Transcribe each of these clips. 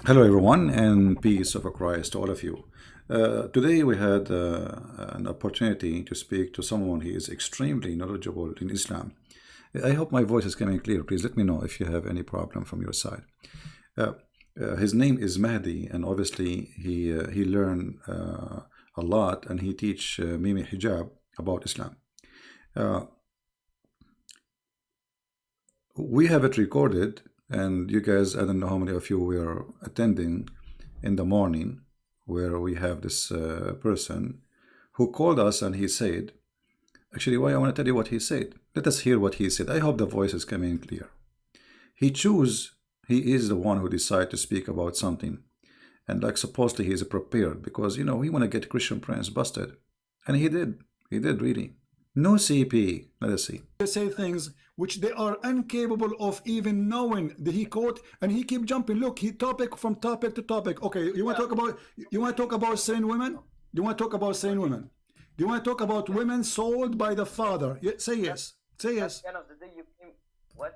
Hello, everyone, and peace of Christ to all of you. Today we had an opportunity to speak to someone who is extremely knowledgeable in Islam. I hope my voice is coming clear. Please let me know if you have any problem from your side. His name is Mahdi, and obviously he learned a lot, and he teach Mimi Hijab about Islam. We have it recorded, and you guys, I don't know how many of you were attending in the morning, where we have this person who called us, and he said, actually, why I want to tell you what he said. Let us hear what he said. I hope the voice is coming clear. He is the one who decided to speak about something, and like supposedly he is prepared, because he want to get Christian Prince busted, and he did really. No CP. Let us see. They say things which they are incapable of even knowing. He quote, and he keep jumping. Look, he topic from topic to topic. Okay, you want to talk about selling women? You want to talk about selling women? Do you want to talk about women sold by the father? Say yes. Say yes. At the end of the day, you came, what?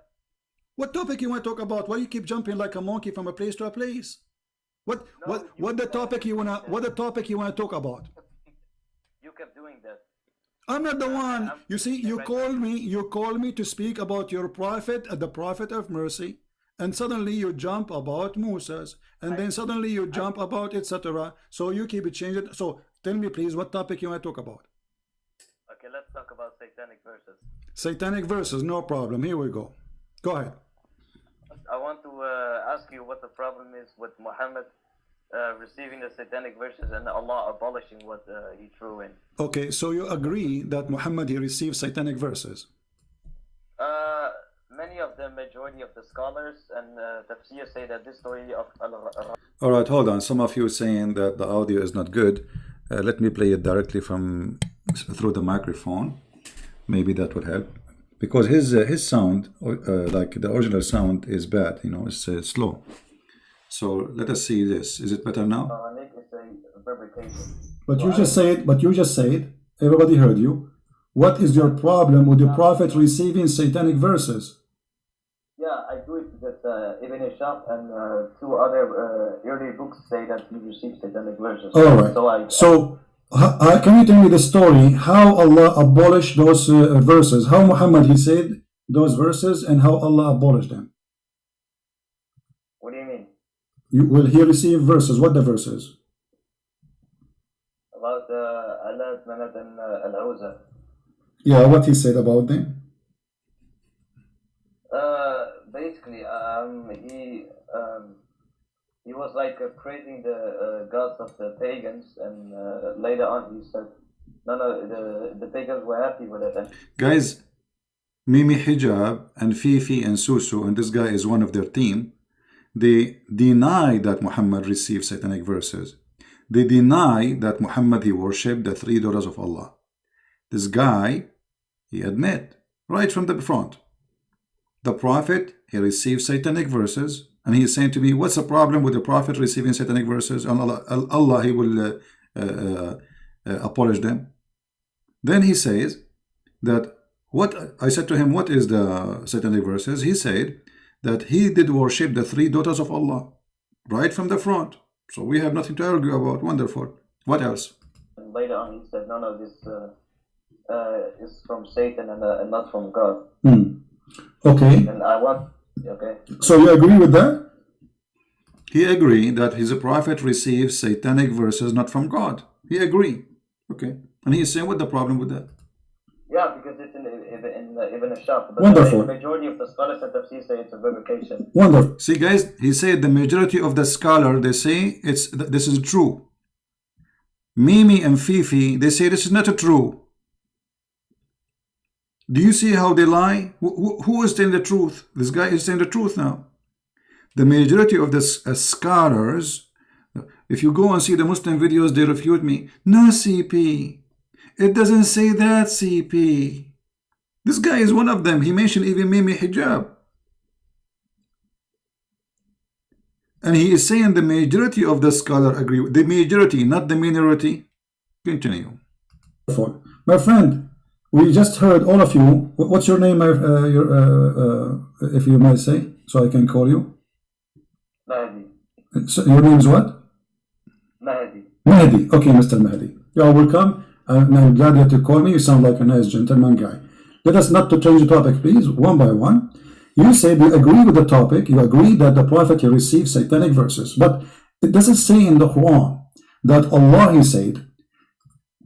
What topic you want to talk about? Why you keep jumping like a monkey from a place to a place? What the topic you wanna talk about? You kept doing that. I'm not the one. You see, you call me to speak about your prophet, the prophet of mercy, and suddenly you jump about Moses, and then suddenly you jump about etc. So you keep it changing. So tell me, please, what topic you want to talk about? Okay, let's talk about satanic verses. Satanic verses, no problem. Here we go. Go ahead. I want to ask you what the problem is with Muhammad receiving the satanic verses and Allah abolishing what he threw in. Okay, so you agree that Muhammad, he received satanic verses? Many of the majority of the scholars and tafsir say that this story of All right, hold on. Some of you saying that the audio is not good. Let me play it directly through the microphone. Maybe that would help, because his sound, like the original sound, is bad. It's slow. So let us see this. Is it better now? But you just said, everybody heard you. What is your problem with the prophet receiving satanic verses? Yeah, I do it that Ibn Ishaq and two other early books say that he received satanic verses. All right. So can you tell me the story, how Allah abolished those verses? How Muhammad, he said those verses, and how Allah abolished them? What do you mean? Will he receive verses? What the verses? About Allah, Manat, and Al-Awza. Yeah, what he said about them? Basically, he was like praising the gods of the pagans, and later on he said, no, the pagans were happy with it. Guys, Mimi Hijab and Fifi and Susu, and this guy is one of their team, they deny that Muhammad received satanic verses. They deny that Muhammad, he worshipped the three daughters of Allah. This guy, he admit right from the front, the prophet, he received satanic verses, and he is saying to me, what's the problem with the prophet receiving satanic verses? And Allah he will abolish them. Then he says that, what I said to him, what is the satanic verses? He said that he did worship the three daughters of Allah right from the front. So we have nothing to argue about. Wonderful. What else? And later on he said, no, this is from Satan and not from God. Okay. And I want, okay. So you agree with that? He agreed that his prophet received satanic verses not from God. He agreed. Okay. And he is saying, what the problem with that? Yeah, because it's in Ibn Ishaq. But Wonderful. The majority of the scholars at Tafsir say it's a fabrication. Wonderful. See, guys, he said the majority of the scholar, they say this is true. Mimi and Fifi, they say this is not true. Do you see how they lie? Who is telling the truth? This guy is telling the truth now. The majority of the scholars, if you go and see the Muslim videos, they refute me. No, CP. It doesn't say that, CP. This guy is one of them. He mentioned even Mimi Hijab. And he is saying the majority of the scholar agree with the majority, not the minority. Continue. My friend, we just heard all of you. What's your name, if you might say, so I can call you? Mahdi. So your name is what? Mahdi. Mahdi. Okay, Mr. Mahdi. You are welcome. I'm glad that you called me. You sound like a nice gentleman guy. Let us not to change the topic, please, one by one. You said you agree with the topic. You agree that the Prophet he received satanic verses. But it doesn't say in the Quran that Allah, he said,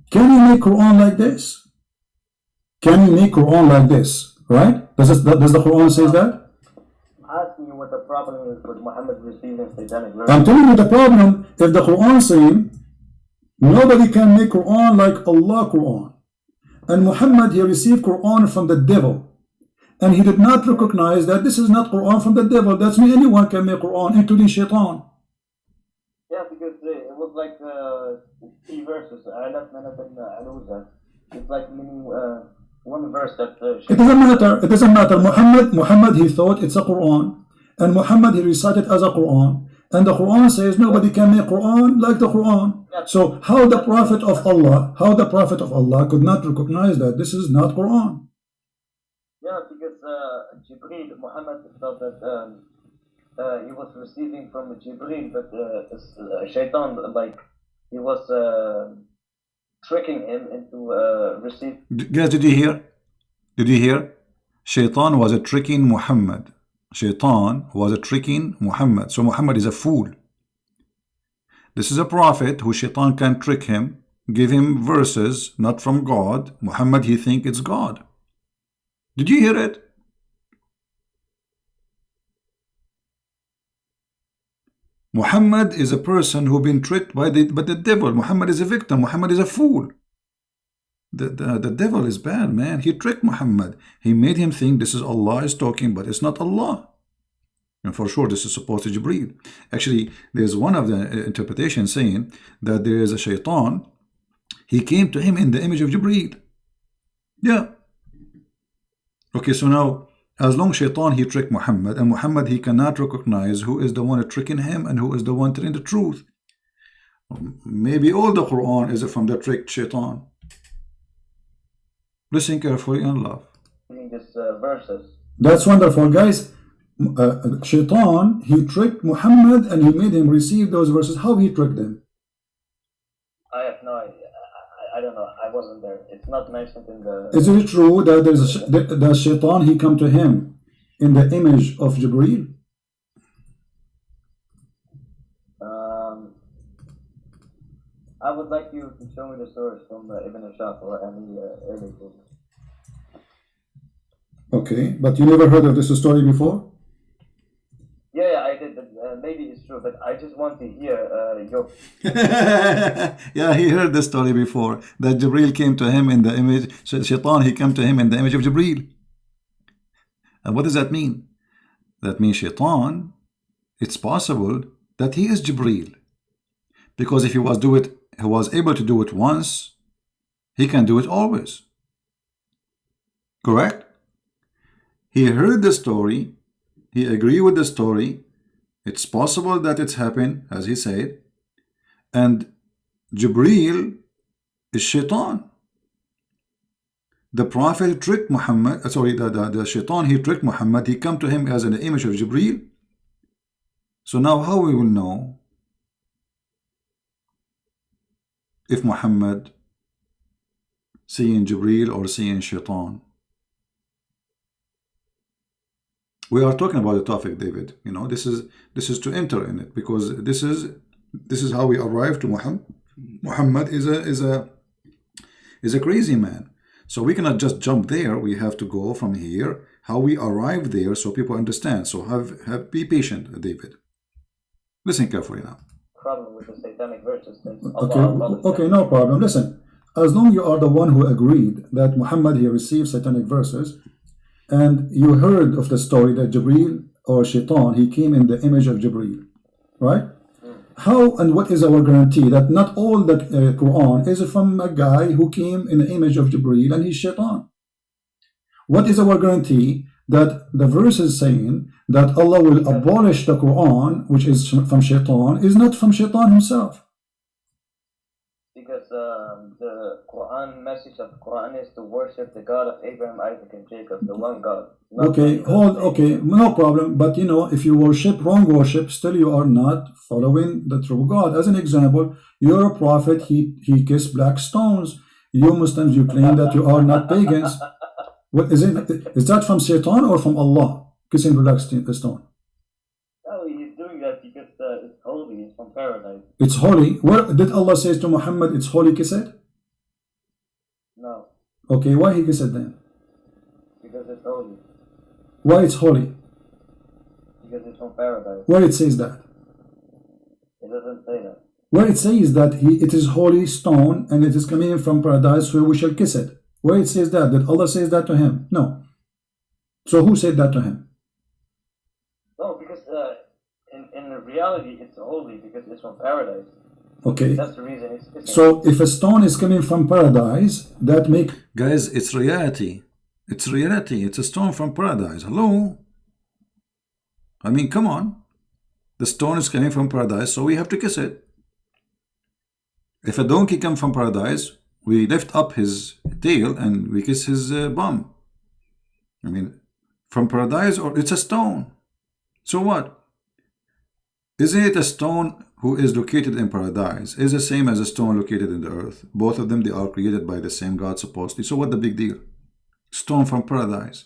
can you make Quran like this? Can you make Quran like this? Right? Does the Quran say that? I'm asking you what the problem is with Muhammad receiving satanic verses. I'm telling you the problem. If the Quran saying nobody can make Quran like Allah Quran, and Muhammad he received Quran from the devil, and he did not recognize that this is not Quran from the devil. That's mean anyone can make Quran, including Shaitan. Yeah, because it was like 3 verses. It's like meaning one verse that. It doesn't matter. It doesn't matter. Muhammad he thought it's a Quran, and Muhammad he recited as a Quran, and the Quran says nobody can make Quran like the Quran. So how the Prophet of Allah could not recognize that this is not Quran? Yeah, because Jibreel, Muhammad thought that he was receiving from Jibreel, but Shaitan, like he was tricking him into receive. Guys, did you hear? Did you hear? Shaitan was a tricking Muhammad. Shaitan was a tricking Muhammad. So Muhammad is a fool. This is a prophet who Shaitan can trick him, give him verses not from God. Muhammad he think it's God. Did you hear it? Muhammad is a person who been tricked by the devil. Muhammad is a victim. Muhammad is a fool. The devil is bad, man. He tricked Muhammad. He made him think this is Allah is talking, but it's not Allah. And for sure, this is supposed to Jibreel. Actually, there's one of the interpretations saying that there is a Shaitan. He came to him in the image of Jibreel. Yeah. Okay, so now, as long as Shaitan he tricked Muhammad, and Muhammad he cannot recognize who is the one tricking him and who is the one telling the truth. Maybe all the Quran is from the tricked Shaitan. Listen carefully and love. This verses. That's wonderful, guys. Shaitan he tricked Muhammad and he made him receive those verses. How he tricked them? I have no idea. I don't know. I wasn't there. It's not mentioned in the. Is it true that that Shaitan he come to him in the image of Jibreel? I would like you to show me the source from Ibn Ashaq or any early book. Okay, but you never heard of this story before? Yeah, I did. But, maybe it's true, but I just want to hear your. Yeah, he heard the story before that Jibreel came to him in the image. Shaitan he came to him in the image of Jibreel. And what does that mean? That means Shaitan, it's possible that he is Jibreel, because if he was able to do it once, he can do it always. Correct? He heard the story. He agreed with the story. It's possible that it's happened, as he said. And Jibreel is Shaitan. The Prophet tricked Muhammad. The Shaitan, he tricked Muhammad. He come to him as an image of Jibreel. So now how we will know if Muhammad seeing Jibreel or seeing Shaitan? We are talking about the topic, David. You know, this is to enter in it, because this is how we arrive to Muhammad. Muhammad is a crazy man. So we cannot just jump there. We have to go from here, how we arrive there, so people understand. So be patient, David. Listen carefully now. Problem with the satanic verses. Okay, no problem. Listen, as long you are the one who agreed that Muhammad he received satanic verses, and you heard of the story that Jibreel or Shaitan he came in the image of Jibreel, right? How and what is our guarantee that not all the Quran is from a guy who came in the image of Jibreel and he's Shaitan? What is our guarantee that the verse is saying that Allah will abolish the Quran, which is from Shaitan, is not from Shaitan himself? Because because the Quran message of the Quran is to worship the God of Abraham, Isaac, and Jacob, the one God. Okay, no problem. But you know, if you worship wrong worship, still you are not following the true God. As an example, you're a prophet, he kissed black stones. You Muslims, you claim that you are not pagans. What is it? Is that from Satan or from Allah? Kissing black stone. No, he's doing that because it's holy, it's from paradise. It's holy. Where did Allah say to Muhammad, it's holy, kiss it? No. Okay, why he kiss it then? Because it's holy. Why it's holy? Because it's from paradise. Where it says that? It doesn't say that. Where it says that it is holy stone and it is coming from paradise, so we shall kiss it. Where it says that? Did Allah says that to him? No. So who said that to him? No, because in reality it's holy because it's from paradise. Okay. That's the reason it's kissing. So if a stone is coming from paradise, that make... Guys, it's reality. It's reality. It's a stone from paradise. Hello? I mean, come on. The stone is coming from paradise, so we have to kiss it. If a donkey comes from paradise, we lift up his tail and we kiss his bum. I mean, from paradise, or it's a stone. So what? Isn't it a stone who is located in paradise is the same as a stone located in the earth? Both of them, they are created by the same God supposedly. So what the big deal? Stone from paradise.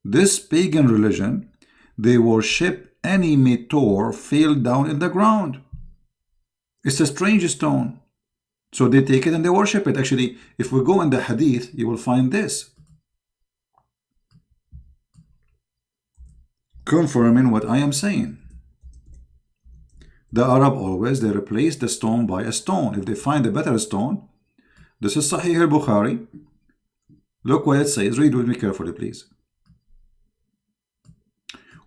This pagan religion, they worship any meteor fell down in the ground. It's a strange stone. So they take it and they worship it. Actually, if we go in the hadith, you will find this. Confirming what I am saying. The Arab always, they replace the stone by a stone. If they find a better stone, this is Sahih al-Bukhari. Look what it says. Read with me carefully, please.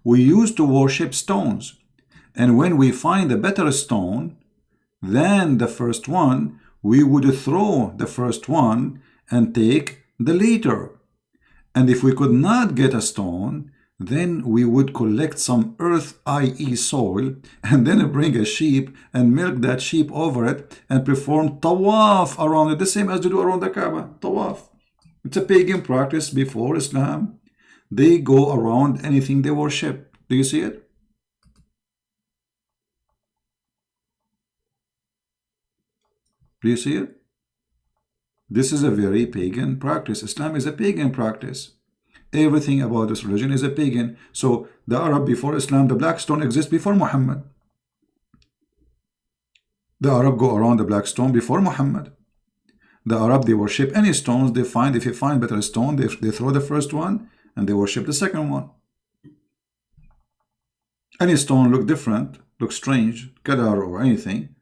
We used to worship stones, and when we find a better stone than the first one, we would throw the first one and take the later. And if we could not get a stone, then we would collect some earth, i.e. soil, and then bring a sheep and milk that sheep over it and perform tawaf around it, the same as they do around the Kaaba. Tawaf. It's a pagan practice before Islam. They go around anything they worship. Do you see it? Do you see it? This is a very pagan practice. Islam is a pagan practice. Everything about this religion is a pagan. So the Arab before Islam, the black stone exists before Muhammad. The Arab go around the black stone before Muhammad. The Arab, they worship any stones they find. If they find better stone, they throw the first one and they worship the second one. Any stone look different, look strange, Qadar or anything,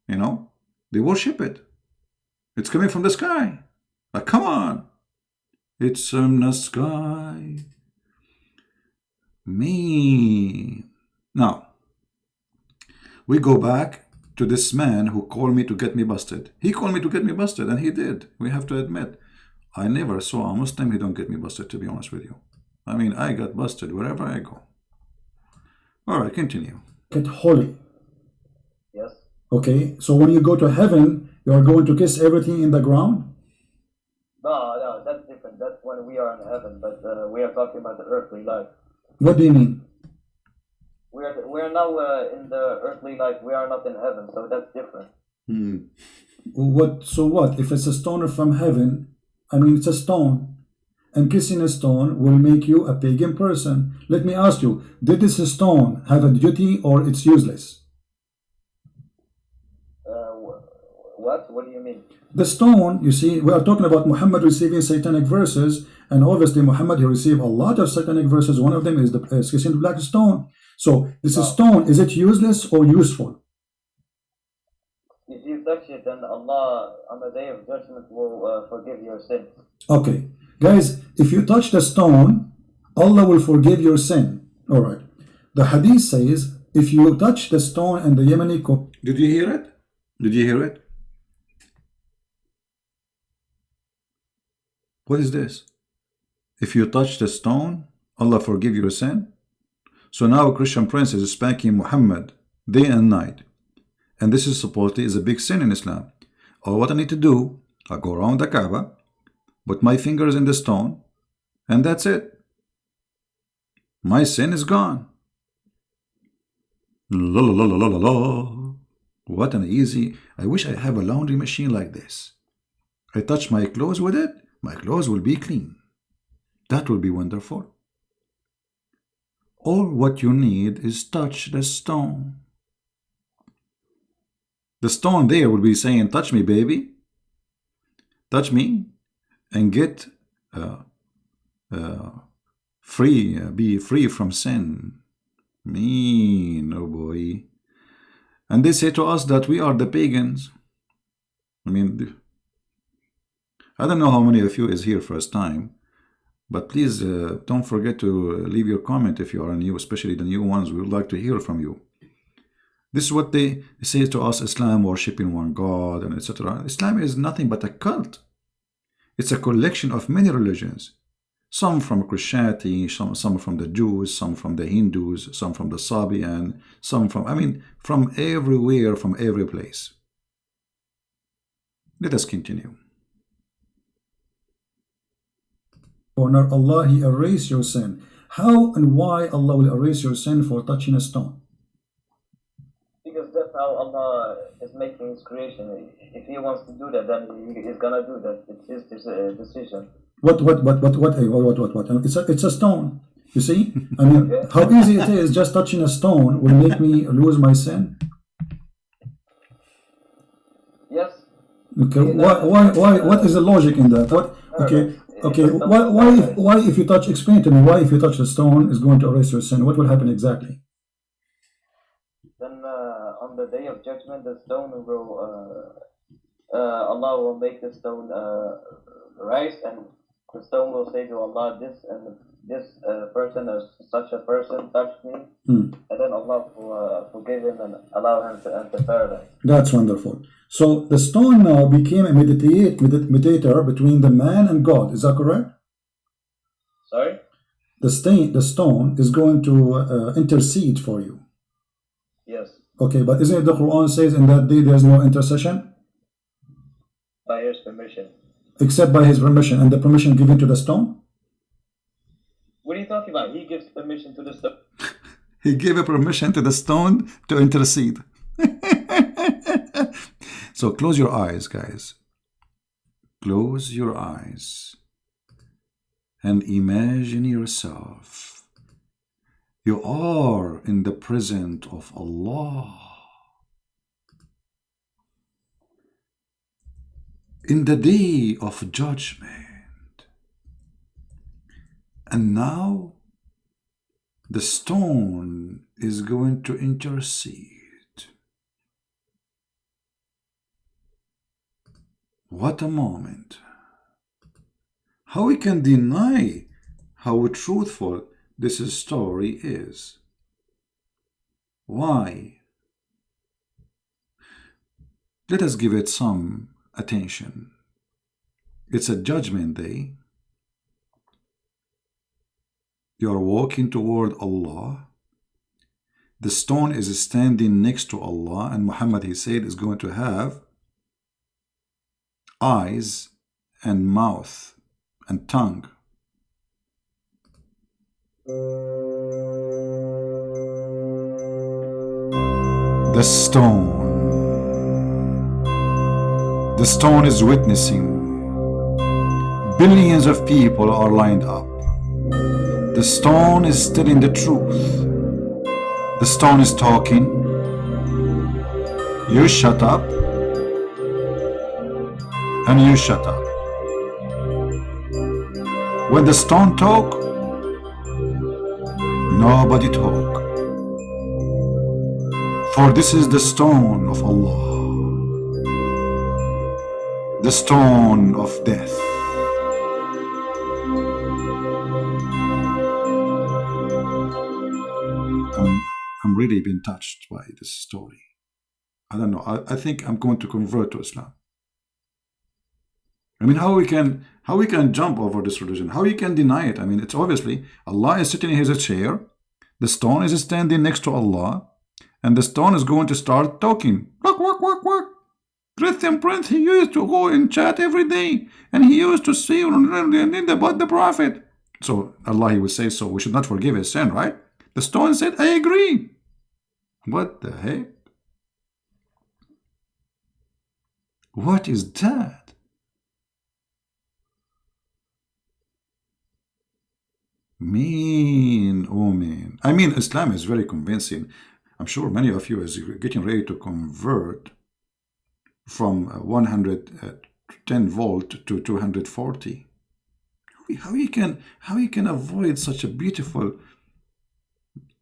you know, they worship it. It's coming from the sky. Like, come on. It's from the sky. Me. Now, we go back to this man who called me to get me busted. He called me to get me busted, and he did. We have to admit. I never saw a Muslim who don't get me busted, to be honest with you. I mean, I got busted wherever I go. All right, continue. Get holy. Yes. Okay, so when you go to heaven, you are going to kiss everything in the ground? No, that's different. That's when we are in heaven, but we are talking about the earthly life. What do you mean? We are now in the earthly life. We are not in heaven, so that's different. What? So what? If it's a stone from heaven, I mean, it's a stone, and kissing a stone will make you a pagan person. Let me ask you, did this stone have a duty or it's useless? What? What do you mean? The stone, you see, we are talking about Muhammad receiving satanic verses, and obviously Muhammad, he received a lot of satanic verses. One of them is the kissing the black stone. So this stone, is it useless or useful? If you touch it, then Allah on the day of judgment will forgive your sins. Okay, guys, if you touch the stone, Allah will forgive your sin. All right. The hadith says, if you touch the stone and the Yemeni... Did you hear it? Did you hear it? What is this? If you touch the stone, Allah forgive your sin? So now a Christian prince is spanking Muhammad day and night. And this is supposedly is a big sin in Islam. All what I need to do, I go around the Kaaba, put my fingers in the stone, and that's it. My sin is gone. La la la la la la. What an easy. I wish I have a laundry machine like this. I touch my clothes with it, my clothes will be clean. That will be wonderful. All what you need is touch the stone. The stone there will be saying, touch me, baby. Touch me and get free, be free from sin. Mean, oh boy. And they say to us that we are the pagans. I mean, I don't know how many of you is here first time, but please don't forget to leave your comment if you are new, especially the new ones. We would like to hear from you. This is what they say to us: Islam, worshiping one God, and etc. Islam is nothing but a cult. It's a collection of many religions. Some from Christianity, some from the Jews, some from the Hindus, some from the Sabian, some from, I mean, from everywhere, from every place. Let us continue. Honor Allah, He erase your sin. How and why Allah will erase your sin for touching a stone? Because that's how Allah is making His creation. If He wants to do that, then He's gonna do that. It's His decision. What? It's a stone. You see? I mean, how easy it is. Just touching a stone will make me lose my sin. Yes. Okay. Why? What is the logic in that? What? Okay. Okay. Why if you touch? Explain to me why if you touch the stone is going to erase your sin. What will happen exactly? Then on the day of judgment, the stone will Allah will make the stone rise, and the stone will say to Allah, this person or such a person touched me, and then Allah will forgive him and allow him to enter paradise. That's wonderful. So the stone now became a mediator between the man and God. Is that correct? Sorry? The stone is going to intercede for you. Yes. Okay, but isn't it the Quran says in that day there's no intercession? By His permission. Except by His permission, and the permission given to the stone? What are you talking about? He gives permission to the stone. He gave a permission to the stone to intercede. So close your eyes, guys. Close your eyes and imagine yourself. You are in the presence of Allah. In the day of judgment. And now the stone is going to intercede. What a moment. How we can deny how truthful this story is? Why? Let us give it some attention. It's a judgment day. You are walking toward Allah. The stone is standing next to Allah, and Muhammad, he said, is going to have eyes and mouth and tongue. The stone is witnessing. Billions of people are lined up. The stone is telling the truth. The stone is talking. You shut up. And you shut up. When the stone talk, nobody talk. For this is the stone of Allah. The stone of death. I'm really been touched by this story. I don't know. I think I'm going to convert to Islam. I mean, how we can jump over this religion? How you can deny it? I mean, it's obviously Allah is sitting in His chair. The stone is standing next to Allah, and the stone is going to start talking. Quack, quack, quack, quack. Christian Prince, he used to go and chat every day, and he used to say about the Prophet. So Allah, he would say, so we should not forgive his sin, right? The stone said, I agree. What the heck? What is that? Mean, oh man. I mean, Islam is very convincing. I'm sure many of you is getting ready to convert from 110 volt to 240. How you can avoid such a beautiful,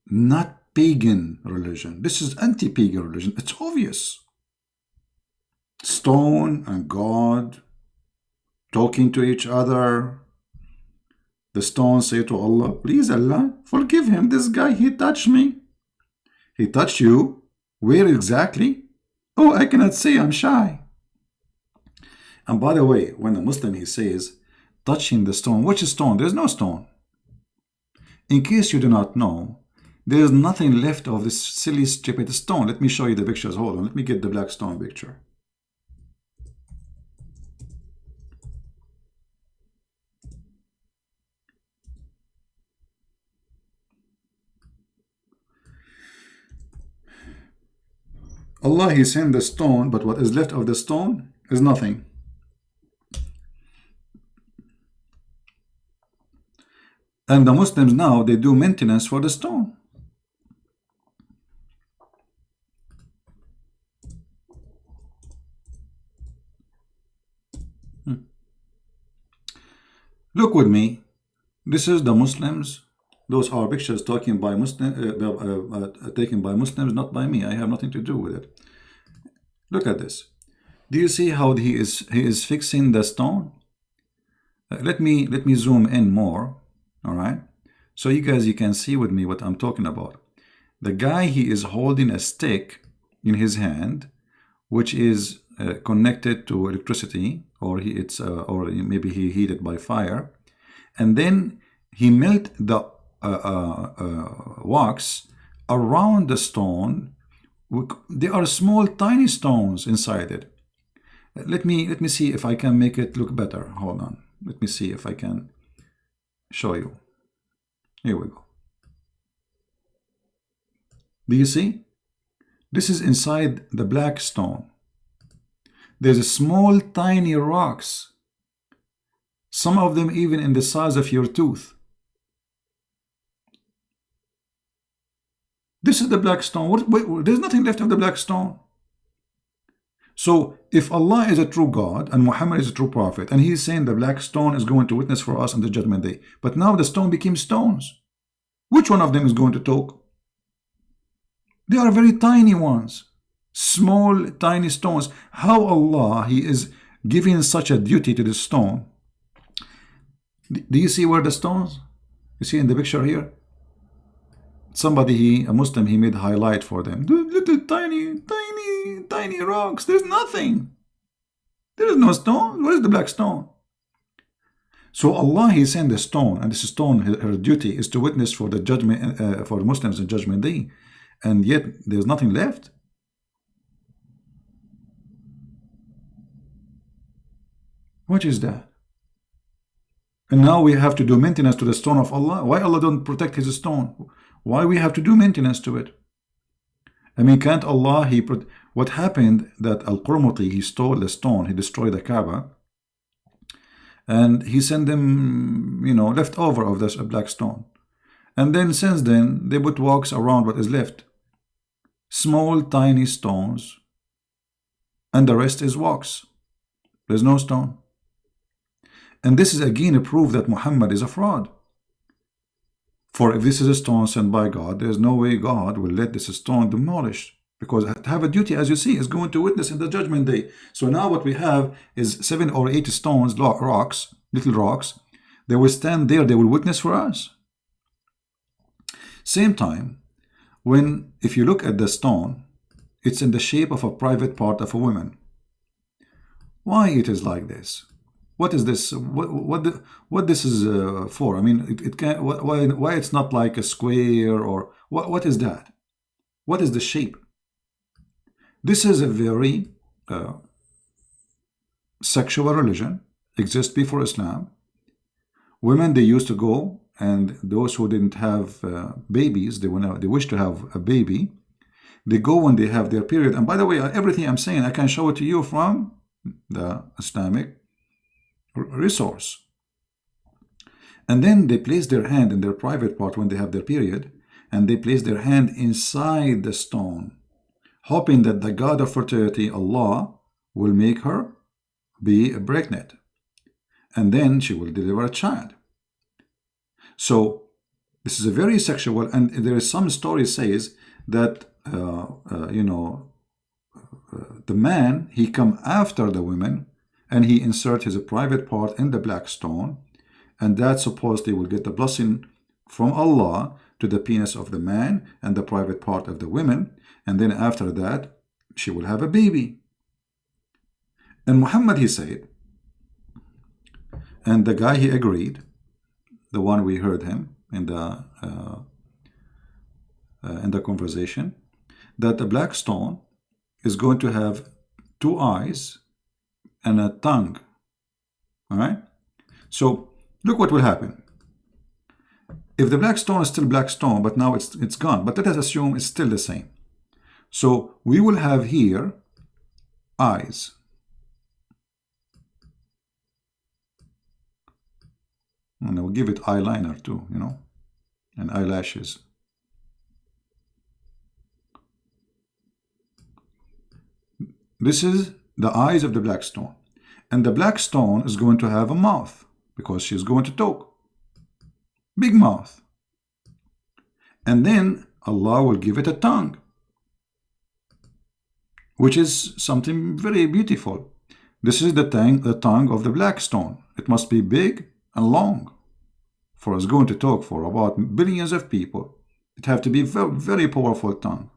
not pagan religion? This is anti-pagan religion. It's obvious. Stone and God talking to each other. The stone say to Allah, please Allah, forgive him. This guy, he touched me. He touched you? Where exactly? Oh, I cannot say, I'm shy. And by the way, when a Muslim, he says, touching the stone, which stone? There's no stone. In case you do not know, there's nothing left of this silly, stupid stone. Let me show you the pictures. Hold on, let me get the black stone picture. Allah, he sent the stone, but what is left of the stone is nothing. And the Muslims now, they do maintenance for the stone. Look with me. This is the Muslims. Those are pictures taken by Muslims, not by me. I have nothing to do with it. Look at this. Do you see how he is fixing the stone? Let me zoom in more. All right. So you guys, you can see with me what I'm talking about. The guy, he is holding a stick in his hand, which is connected to electricity, or maybe he heated by fire, and then he melt the wax around the stone. There are small, tiny stones inside it. Let me see if I can make it look better. Hold on. Let me see if I can show you. Here we go. Do you see? This is inside the black stone. There's a small, tiny rocks. Some of them even in the size of your tooth. This is the black stone. There's nothing left of the black stone. So if Allah is a true God and Muhammad is a true prophet, and he's saying the black stone is going to witness for us on the judgment day, but now the stone became stones, which one of them is going to talk? They are very tiny ones, small, tiny stones. How Allah, he is giving such a duty to the stone? Do you see where the stones? You see in the picture here? Somebody, a Muslim, he made highlight for them. The little tiny rocks. There's nothing. There is no stone. Where is the black stone? So Allah, he sent the stone, and this stone, her duty is to witness for the judgment, for Muslims in Judgment Day, and yet there's nothing left. What is that? And now we have to do maintenance to the stone of Allah. Why Allah don't protect his stone? Why we have to do maintenance to it? I mean, can't Allah, what happened that Al-Qurmuti, he stole the stone, he destroyed the Kaaba, and he sent them, leftover of this black stone. And then since then, they put wax around what is left. Small, tiny stones, and the rest is wax. There's no stone. And this is again a proof that Muhammad is a fraud. For if this is a stone sent by God, there's no way God will let this stone demolished, because to have a duty, as you see, is going to witness in the judgment day. So now what we have is 7 or 8 stones, rocks, little rocks. They will stand there, they will witness for us. Same time, if you look at the stone, it's in the shape of a private part of a woman. Why it is like this? What is this? What this is for? I mean, it can. Why it's not like a square, or what is that? What is the shape? This is a very sexual religion exists before Islam. Women, they used to go, and those who didn't have babies, they wish to have a baby, they go when they have their period. And by the way, everything I'm saying, I can show it to you from the Islamic resource. And then they place their hand in their private part when they have their period, and they place their hand inside the stone, hoping that the God of fertility, Allah, will make her be pregnant, and then she will deliver a child. So this is a very sexual, and there is some story says that the man, he come after the women, and he insert his private part in the black stone, and that supposedly will get the blessing from Allah to the penis of the man and the private part of the women, and then after that she will have a baby. And Muhammad, he said, and the guy, he agreed, the one we heard him in the conversation, that the black stone is going to have 2 eyes and a tongue. All right? So look what will happen. If the black stone is still black stone, but now it's gone, but let us assume it's still the same. So we will have here eyes. And I will give it eyeliner too, and eyelashes. This is the eyes of the black stone. And the black stone is going to have a mouth, because she's going to talk. Big mouth. And then Allah will give it a tongue, which is something very beautiful. This is the tongue of the black stone. It must be big and long, for it's going to talk for about billions of people. It have to be very, very powerful tongue.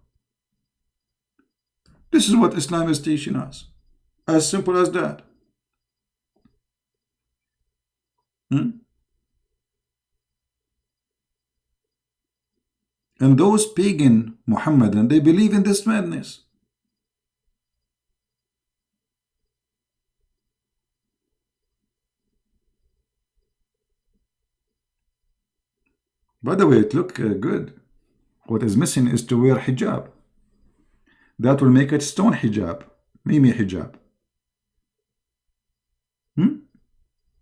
This is what Islam is teaching us. As simple as that. And those pagan Muhammadan, they believe in this madness. By the way, it look good. What is missing is to wear hijab. That will make it stone hijab, Mimi hijab.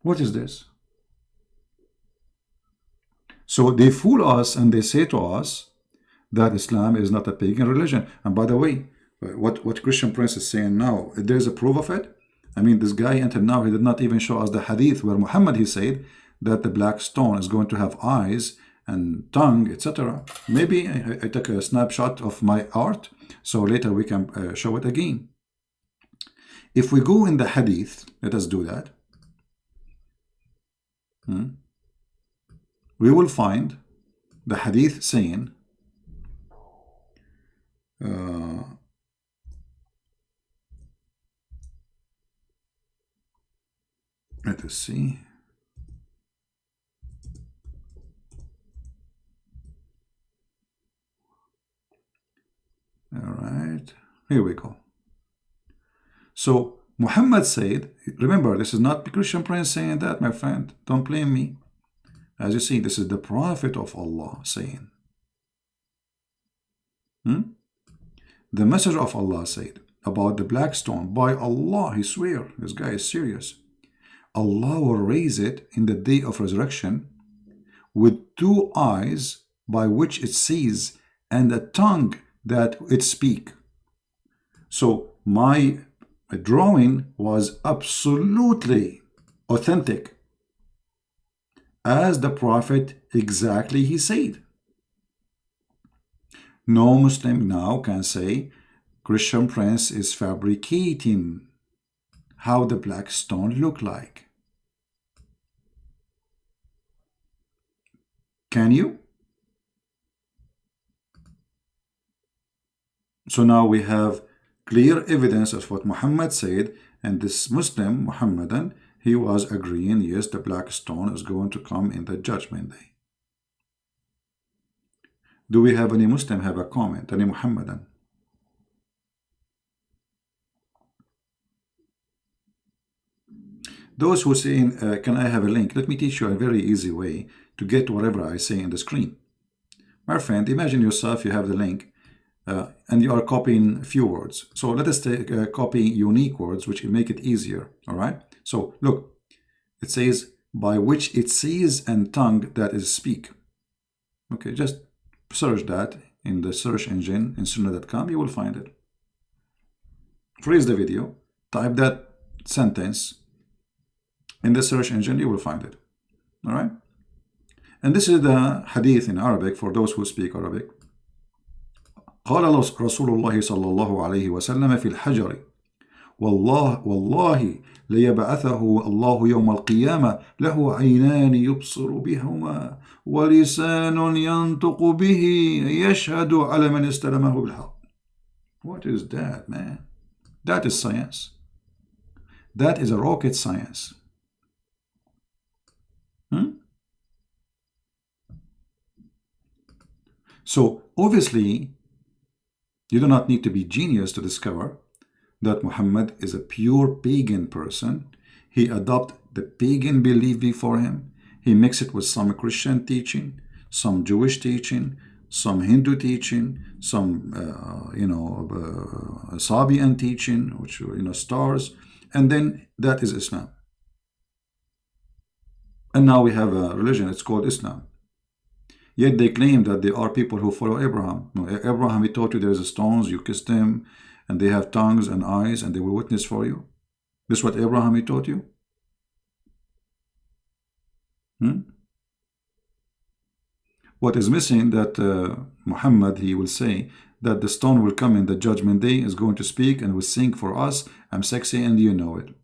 What is this? So they fool us, and they say to us that Islam is not a pagan religion. And by the way, what Christian Prince is saying now, there's a proof of it. I mean, this guy until now, he did not even show us the hadith where Muhammad, he said that the black stone is going to have eyes and tongue, etc. Maybe I took a snapshot of my art, so later we can show it again. If we go in the hadith, let us do that. We will find the hadith saying let us see. All right, here we go. So Muhammad said, remember, this is not Christian Prince saying that, my friend. Don't blame me. As you see, this is the Prophet of Allah saying. The Messenger of Allah said about the black stone, by Allah, he swear, this guy is serious. Allah will raise it in the day of resurrection with 2 eyes by which it sees and a tongue that it speak. So my drawing was absolutely authentic, as the Prophet exactly he said. No Muslim now can say Christian Prince is fabricating how the black stone look like. Can you? So now we have clear evidence of what Muhammad said, and this Muslim, Muhammadan, he was agreeing, yes, the black stone is going to come in the judgment day. Do we have any Muslim have a comment, any Muhammadan? Those who say, can I have a link? Let me teach you a very easy way to get whatever I say in the screen. My friend, imagine yourself, you have the link, and you are copying a few words. So let us copy unique words, which will make it easier, all right? So look, it says, by which it sees and tongue that is speak. Okay, just search that in the search engine in sunnah.com, you will find it. Freeze the video, type that sentence in the search engine, you will find it. All right? And this is the hadith in Arabic for those who speak Arabic. قال رسول الله صلى الله عليه وسلم في الحجر والله ليبعثه الله يوم القيامة له عينان يبصر بهما ولسان ينطق به يشهد على من استلمه بالحق. What is that, man? That is science. That is a rocket science. So obviously, you do not need to be genius to discover that Muhammad is a pure pagan person. He adopted the pagan belief before him. He mixed it with some Christian teaching, some Jewish teaching, some Hindu teaching, some Sabian teaching, which stars, and then that is Islam. And now we have a religion, it's called Islam. Yet they claim that they are people who follow Abraham. No, Abraham, he taught you there's stones, you kissed them, and they have tongues and eyes, and they will witness for you. This is what Abraham, he taught you? What is missing that Muhammad, he will say that the stone will come in the judgment day, is going to speak and will sing for us, I'm sexy and you know it.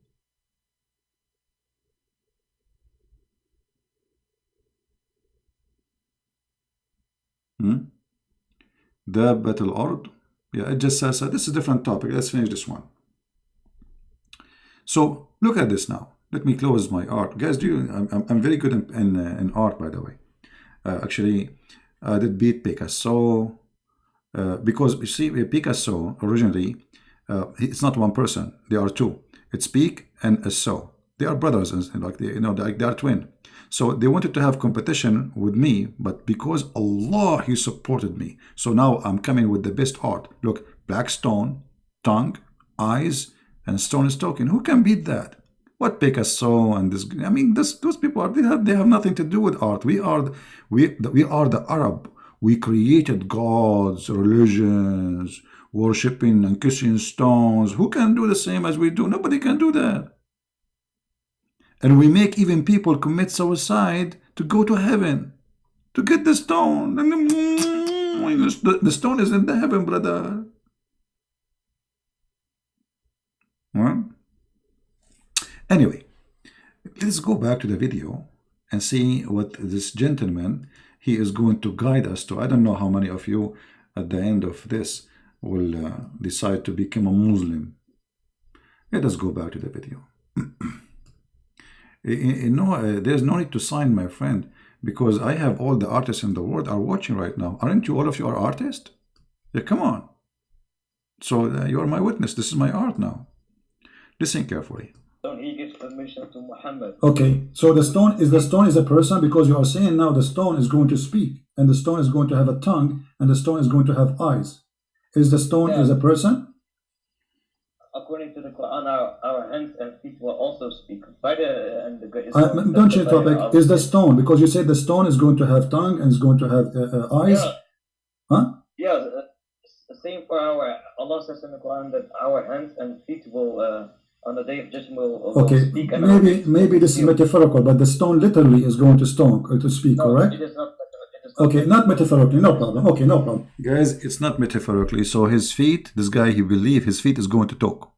دابة الأرض. Yeah, it just says this is a different topic. Let's finish this one. So look at this now. Let me close my art, guys. I'm very good in art, by the way. Actually, I did beat Picasso because you see, Picasso originally, it's not one person. There are two. It's Pic and Asso. They are brothers, and like they are twin. So they wanted to have competition with me, but because Allah, He supported me. So now I'm coming with the best art. Look, black stone, tongue, eyes, and stone is talking. Who can beat that? What Picasso and this? I mean, those people are they have nothing to do with art. We are the Arab. We created gods, religions, worshipping and kissing stones. Who can do the same as we do? Nobody can do that. And we make even people commit suicide to go to heaven, to get the stone. And the stone is in the heaven, brother. Well, anyway, let's go back to the video and see what this gentleman, he is going to guide us to. I don't know how many of you at the end of this will decide to become a Muslim. Let us go back to the video. There's no need to sign, my friend, because I have all the artists in the world are watching right now. Aren't you, all of you are artists? Yeah, come on. So you are my witness. This is my art now. Listen carefully. He gives permission to Muhammad. Okay, so the stone is a person, because you are saying now the stone is going to speak, and the stone is going to have a tongue, and the stone is going to have eyes. Is the stone is a person? According to the Quran, our hands and feet will also speak. Don't change topic. Is the stone, because you said the stone is going to have tongue and is going to have eyes? Yeah. Huh? Yeah, same for Allah says in the Quran that our hands and feet will, on the day of judgment, will speak. And maybe this is metaphorical, but the stone literally is going to speak, no, correct? It is not. Okay, not metaphorically, no problem. Okay, no problem. Guys, it's not metaphorically. So his feet, this guy, he believes his feet is going to talk.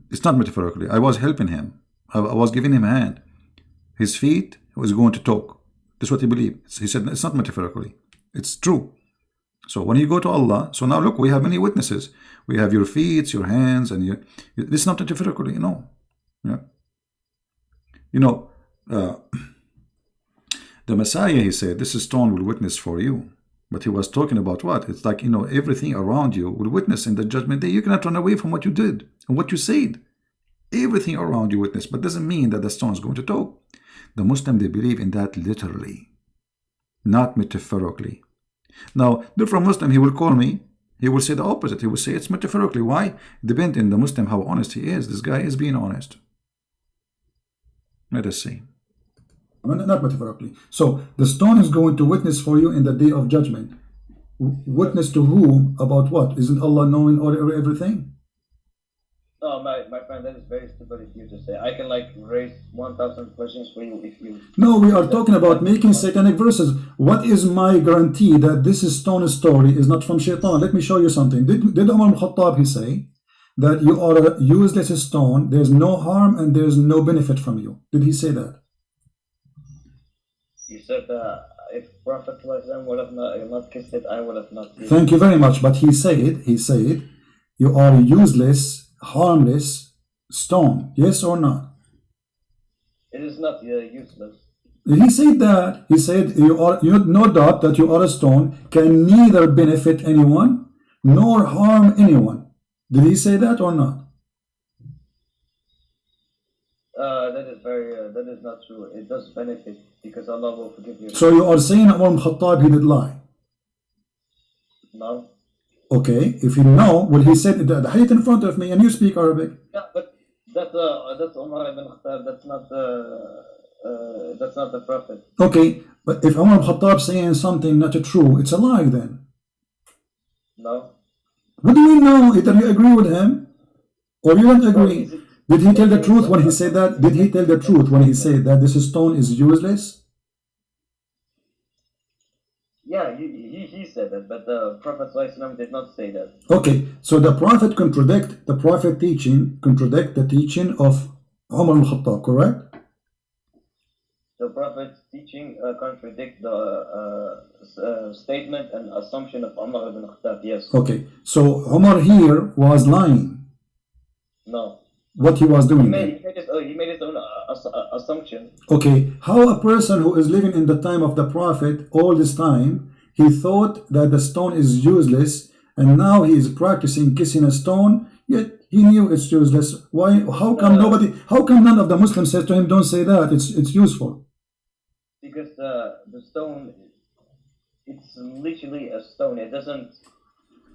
It's not metaphorically. I was helping him. I was giving him a hand. His feet was going to talk. That's what he believed. He said it's not metaphorically. It's true. So when you go to Allah, so now look, we have many witnesses. We have your feet, your hands, and your. It's not metaphorically, no. Yeah. The Messiah, he said, this stone will witness for you. But he was talking about what? It's like, everything around you will witness in the judgment day. You cannot run away from what you did and what you said. Everything around you witness, but doesn't mean that the stone is going to talk. The Muslim, they believe in that literally, not metaphorically. Now, different Muslim, he will call me, he will say the opposite. He will say it's metaphorically. Why? Depending on the Muslim how honest he is. This guy is being honest. Let us see. Not metaphorically. So the stone is going to witness for you in the day of judgment. Witness to whom? About what? Isn't Allah knowing everything? No, my friend, that is very stupid of you to say. I can like raise 1,000 questions for you if you. No, we are talking about making satanic verses. What is my guarantee that this stone story is not from Shaitan? Let me show you something. Did Umar al-Khattab, he say that you are a useless stone, there's no harm and there's no benefit from you? Did he say that? You said if Prophet would have not kissed it, I would have not. Thank you very much. But he said, you are a useless, harmless stone. Yes or not? It is not useless. He said that. He said you no doubt that you are a stone, can neither benefit anyone nor harm anyone. Did he say that or not? That is not true. It does benefit because Allah will forgive you. So you are saying Umar al-Khattab, he did lie? No. Okay, if you know, well, he said the hadith in front of me and you speak Arabic. Yeah, but that's Umar ibn Khattab. That's not the Prophet. Okay, but if Umar al-Khattab saying something not true, it's a lie then. No. What do we know? Either you agree with him or you don't agree. Did he tell the truth when he said that? Did he tell the truth when he said that this stone is useless? Yeah, he said that, but the Prophet did not say that. Okay, so the Prophet contradict the teaching of Umar al-Khattab, correct? The Prophet's teaching contradict the statement and assumption of Umar ibn Khattab, yes. Okay, so Umar here was lying. No. What he was doing? He made his own assumption. Okay, how a person who is living in the time of the Prophet all this time, he thought that the stone is useless, and now he is practicing kissing a stone, yet he knew it's useless. Why? How come none of the Muslims said to him, don't say that, it's useful? Because the stone, it's literally a stone. It doesn't,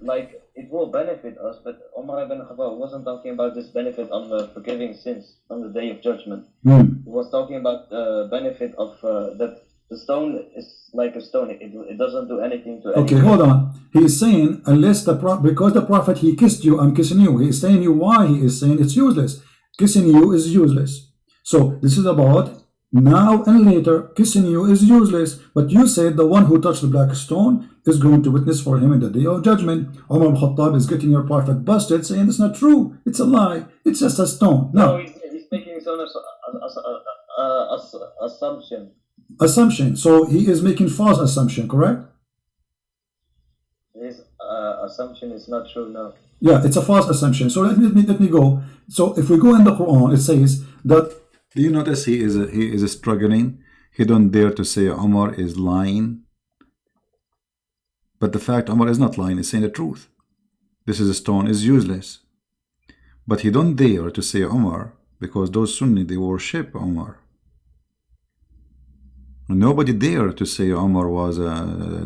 like, it will benefit us, but Umar ibn Khattab wasn't talking about this benefit on the forgiving sins on the day of judgment. He was talking about the benefit of that the stone is like a stone. It doesn't do anything to anyone. Okay, hold on. He's saying, because the Prophet, he kissed you, I'm kissing you. He's saying you why he is saying it's useless. Kissing you is useless. So this is about now and later, kissing you is useless. But you said the one who touched the black stone is going to witness for him in the day of judgment. Umar al-Khattab is getting your Prophet busted, saying it's not true. It's a lie. It's just a stone. No, he's making his own assumption. Assumption. So he is making false assumption, correct? His assumption is not true, no. Yeah, it's a false assumption. So let me go. So if we go in the Quran, it says that. Do you notice he is struggling? He don't dare to say Umar is lying. But the fact Umar is not lying, is saying the truth. This is a stone is useless. But he don't dare to say Umar because those Sunni, they worship Umar. Nobody dare to say Umar was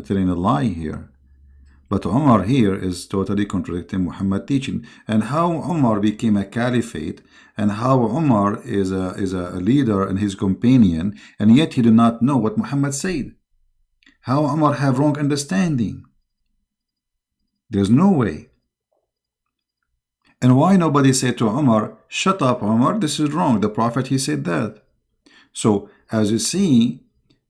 telling a lie here. But Umar here is totally contradicting Muhammad's teaching. And how Umar became a caliphate, and how Umar is a leader and his companion, and yet he did not know what Muhammad said. How Umar have wrong understanding. There's no way. And why nobody said to Umar, shut up Umar, this is wrong. The Prophet, he said that. So as you see,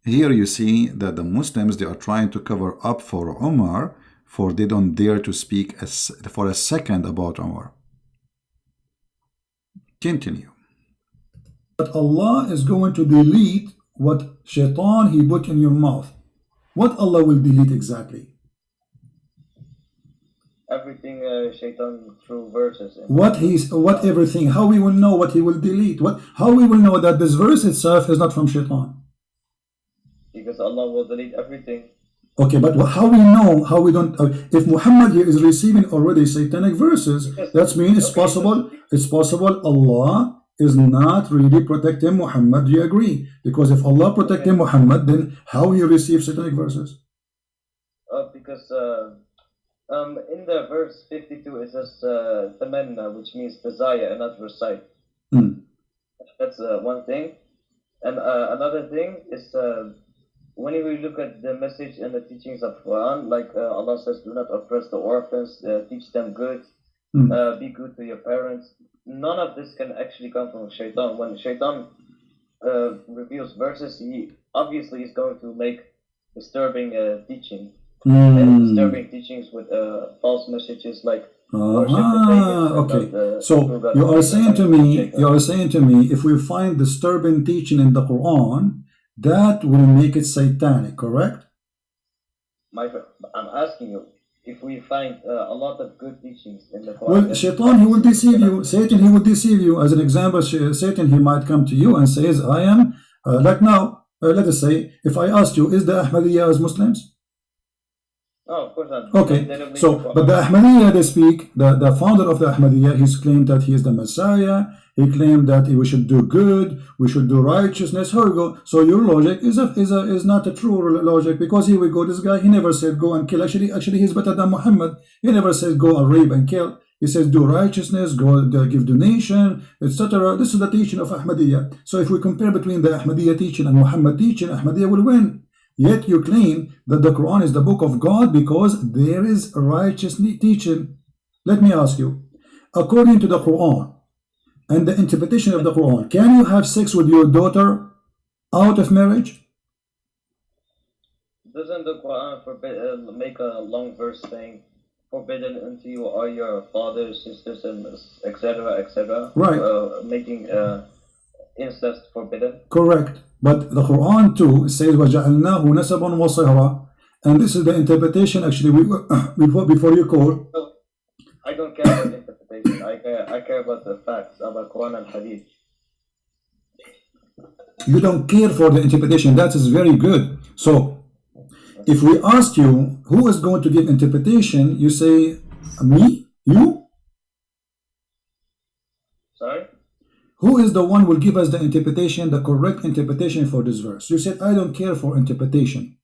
here you see that the Muslims, they are trying to cover up for Umar, for they don't dare to speak for a second about Umar. Continue. But Allah is going to delete what Shaitan he put in your mouth. What Allah will delete exactly? Everything Shaitan through verses. What everything? How we will know what he will delete? How we will know that this verse itself is not from Shaitan? Because Allah will delete everything. Okay, but how we know, how we don't, if Muhammad here is receiving already satanic verses, that means it's possible Allah is not really protecting Muhammad. Do you agree? Because if Allah protecting Muhammad, then how he receives satanic verses? Because in the verse 52 it says tamanna, which means desire and not recite. That's one thing. And another thing is when we look at the message and the teachings of Quran, like Allah says, do not oppress the orphans, teach them good, be good to your parents. None of this can actually come from Shaitan. When Shaitan reveals verses, he obviously is going to make disturbing teaching. And disturbing teachings with false messages like okay. So you are saying to me, if we find disturbing teaching in the Quran, that will make it satanic, correct? I'm asking you, if we find a lot of good teachings in the Quran. Well, Shaitan, he will deceive you. Satan, he will deceive you. As an example, Satan, he might come to you and says, I am, like now, let us say, if I asked you, is the Ahmadiyya as Muslims? No, of course not. Okay, so, but the Ahmadiyya, they speak, the founder of the Ahmadiyya, he's claimed that he is the Messiah, he claimed that we should do good, we should do righteousness. Here we go. So your logic is not a true logic, because here we go, this guy, he never said go and kill. Actually he's better than Muhammad. He never says go and rape and kill. He says do righteousness, go give donation, etc. This is the teaching of Ahmadiyya. So if we compare between the Ahmadiyya teaching and Muhammad teaching, Ahmadiyya will win. Yet you claim that the Quran is the book of God because there is righteous teaching. Let me ask you, according to the Quran and the interpretation of the Quran, can you have sex with your daughter out of marriage? Doesn't the Quran make a long verse saying, forbidden unto you are your fathers, sisters, and etc., right? Making incest forbidden. Correct. But the Quran too says وَجَعَلْنَاهُ نَسَبًا وَصِهْرًا, and this is the interpretation actually before you call. I don't care about interpretation. I care about the facts about Quran and Hadith. You don't care for the interpretation. That is very good. So if we ask you who is going to give interpretation, you say me, you. Sorry? Who is the one who will give us the interpretation, the correct interpretation for this verse? You said, I don't care for interpretation.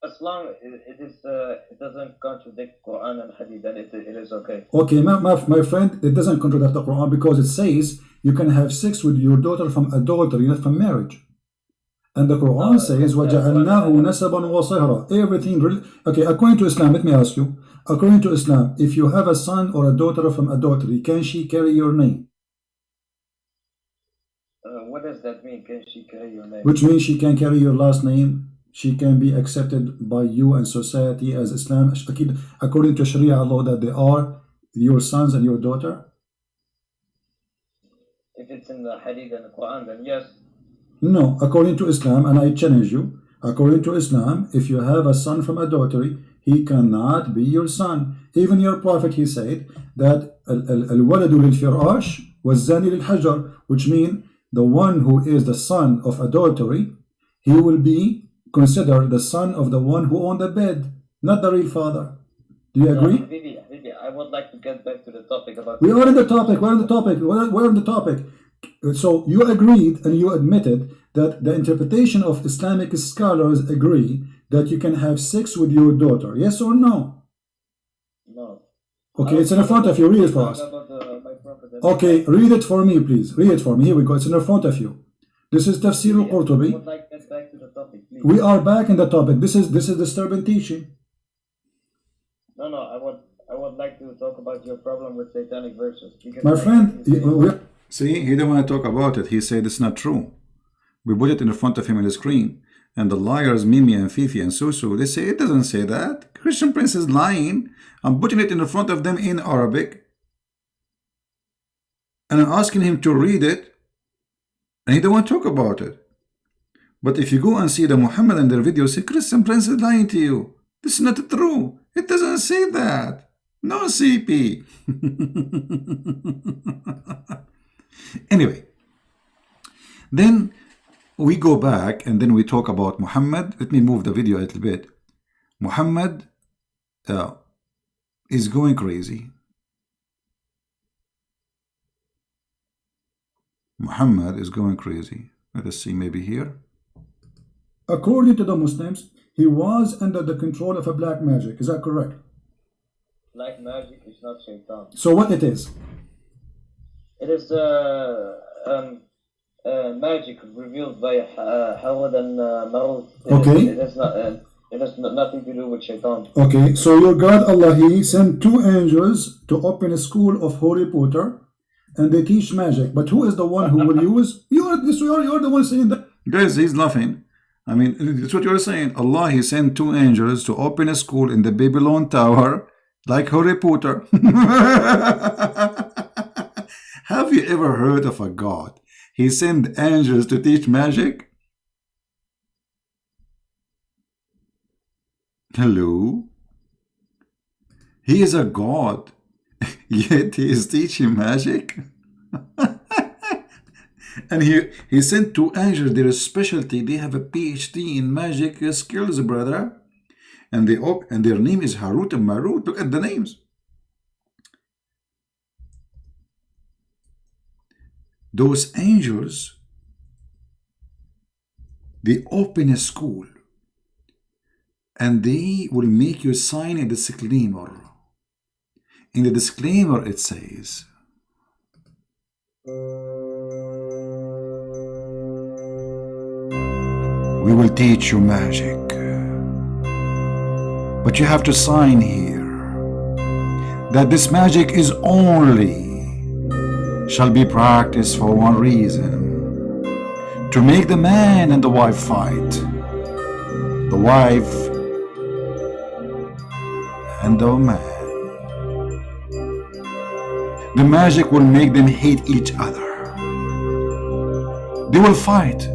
As long as it doesn't contradict Quran and Hadith, then it is okay. Okay, my friend, it doesn't contradict the Quran because it says you can have sex with your daughter from adultery, not from marriage. And the Quran says, وَجَعَلْنَاهُ نَسَبًا وَصِهْرًا. Everything. Okay, according to Islam, let me ask you. According to Islam, if you have a son or a daughter from adultery, can she carry your name? What does that mean? Can she carry your name? Which means she can carry your last name. She can be accepted by you and society as Islam. According to Sharia law, that they are your sons and your daughter. If it's in the Hadith and the Quran, then yes. No, according to Islam, and I challenge you, according to Islam, if you have a son from adultery, he cannot be your son. Even your Prophet, he said that al-waladu lil-firash waz-zani lil-hajar, which means the one who is the son of adultery, he will be considered the son of the one who owned the bed, not the real father. Do you agree? Habibi, I would like to get back to the topic about... We are in the topic. We're on the topic. So you agreed and you admitted that the interpretation of Islamic scholars agree that you can have sex with your daughter. Yes or no? No. Okay, it's in front of you. Read it for us. Okay, read it for me, please. Read it for me. Here we go. It's in front of you. This is Tafsir al-Qurtubi. I would like to get back to the topic, please. We are back in the topic. This is disturbing teaching. No, I would like to talk about your problem with satanic verses. My friend, see, he didn't want to talk about it. He said it's not true. We put it in front of him on the screen. And the liars, Mimi and Fifi and Susu, they say it doesn't say that. Christian Prince is lying. I'm putting it in front of them in Arabic. And I'm asking him to read it. And he don't want to talk about it. But if you go and see the Muhammad and their videos, say Christian Prince is lying to you. This is not true. It doesn't say that. No CP. Anyway. Then we go back and then we talk about Muhammad. Let me move the video a little bit. Muhammad is going crazy. Muhammad is going crazy. Let us see, maybe here. According to the Muslims, he was under the control of a black magic. Is that correct? Black magic is not shaitan. So what it is? It is magic revealed by Hawad and Marut. Okay. It has nothing to do with shaitan. Okay, so your God Allah, He sent 2 angels to open a school of Harry Potter, and they teach magic. But who is the one who will use? You're the one saying that. Guys, he's laughing. I mean, it's what you're saying. Allah, He sent 2 angels to open a school in the Babylon Tower, like Harry Potter. Have you ever heard of a God? He sent angels to teach magic? Hello? He is a God, yet he is teaching magic? And he sent 2 angels, their specialty, they have a PhD in magic skills, brother. And their name is Harut and Marut. Look at the names. Those angels, they open a school and they will make you sign a disclaimer. In the disclaimer it says, we will teach you magic, but you have to sign here that this magic is only shall be practiced for one reason: to make the man and the wife fight, the wife and the man. The magic will make them hate each other. They will fight.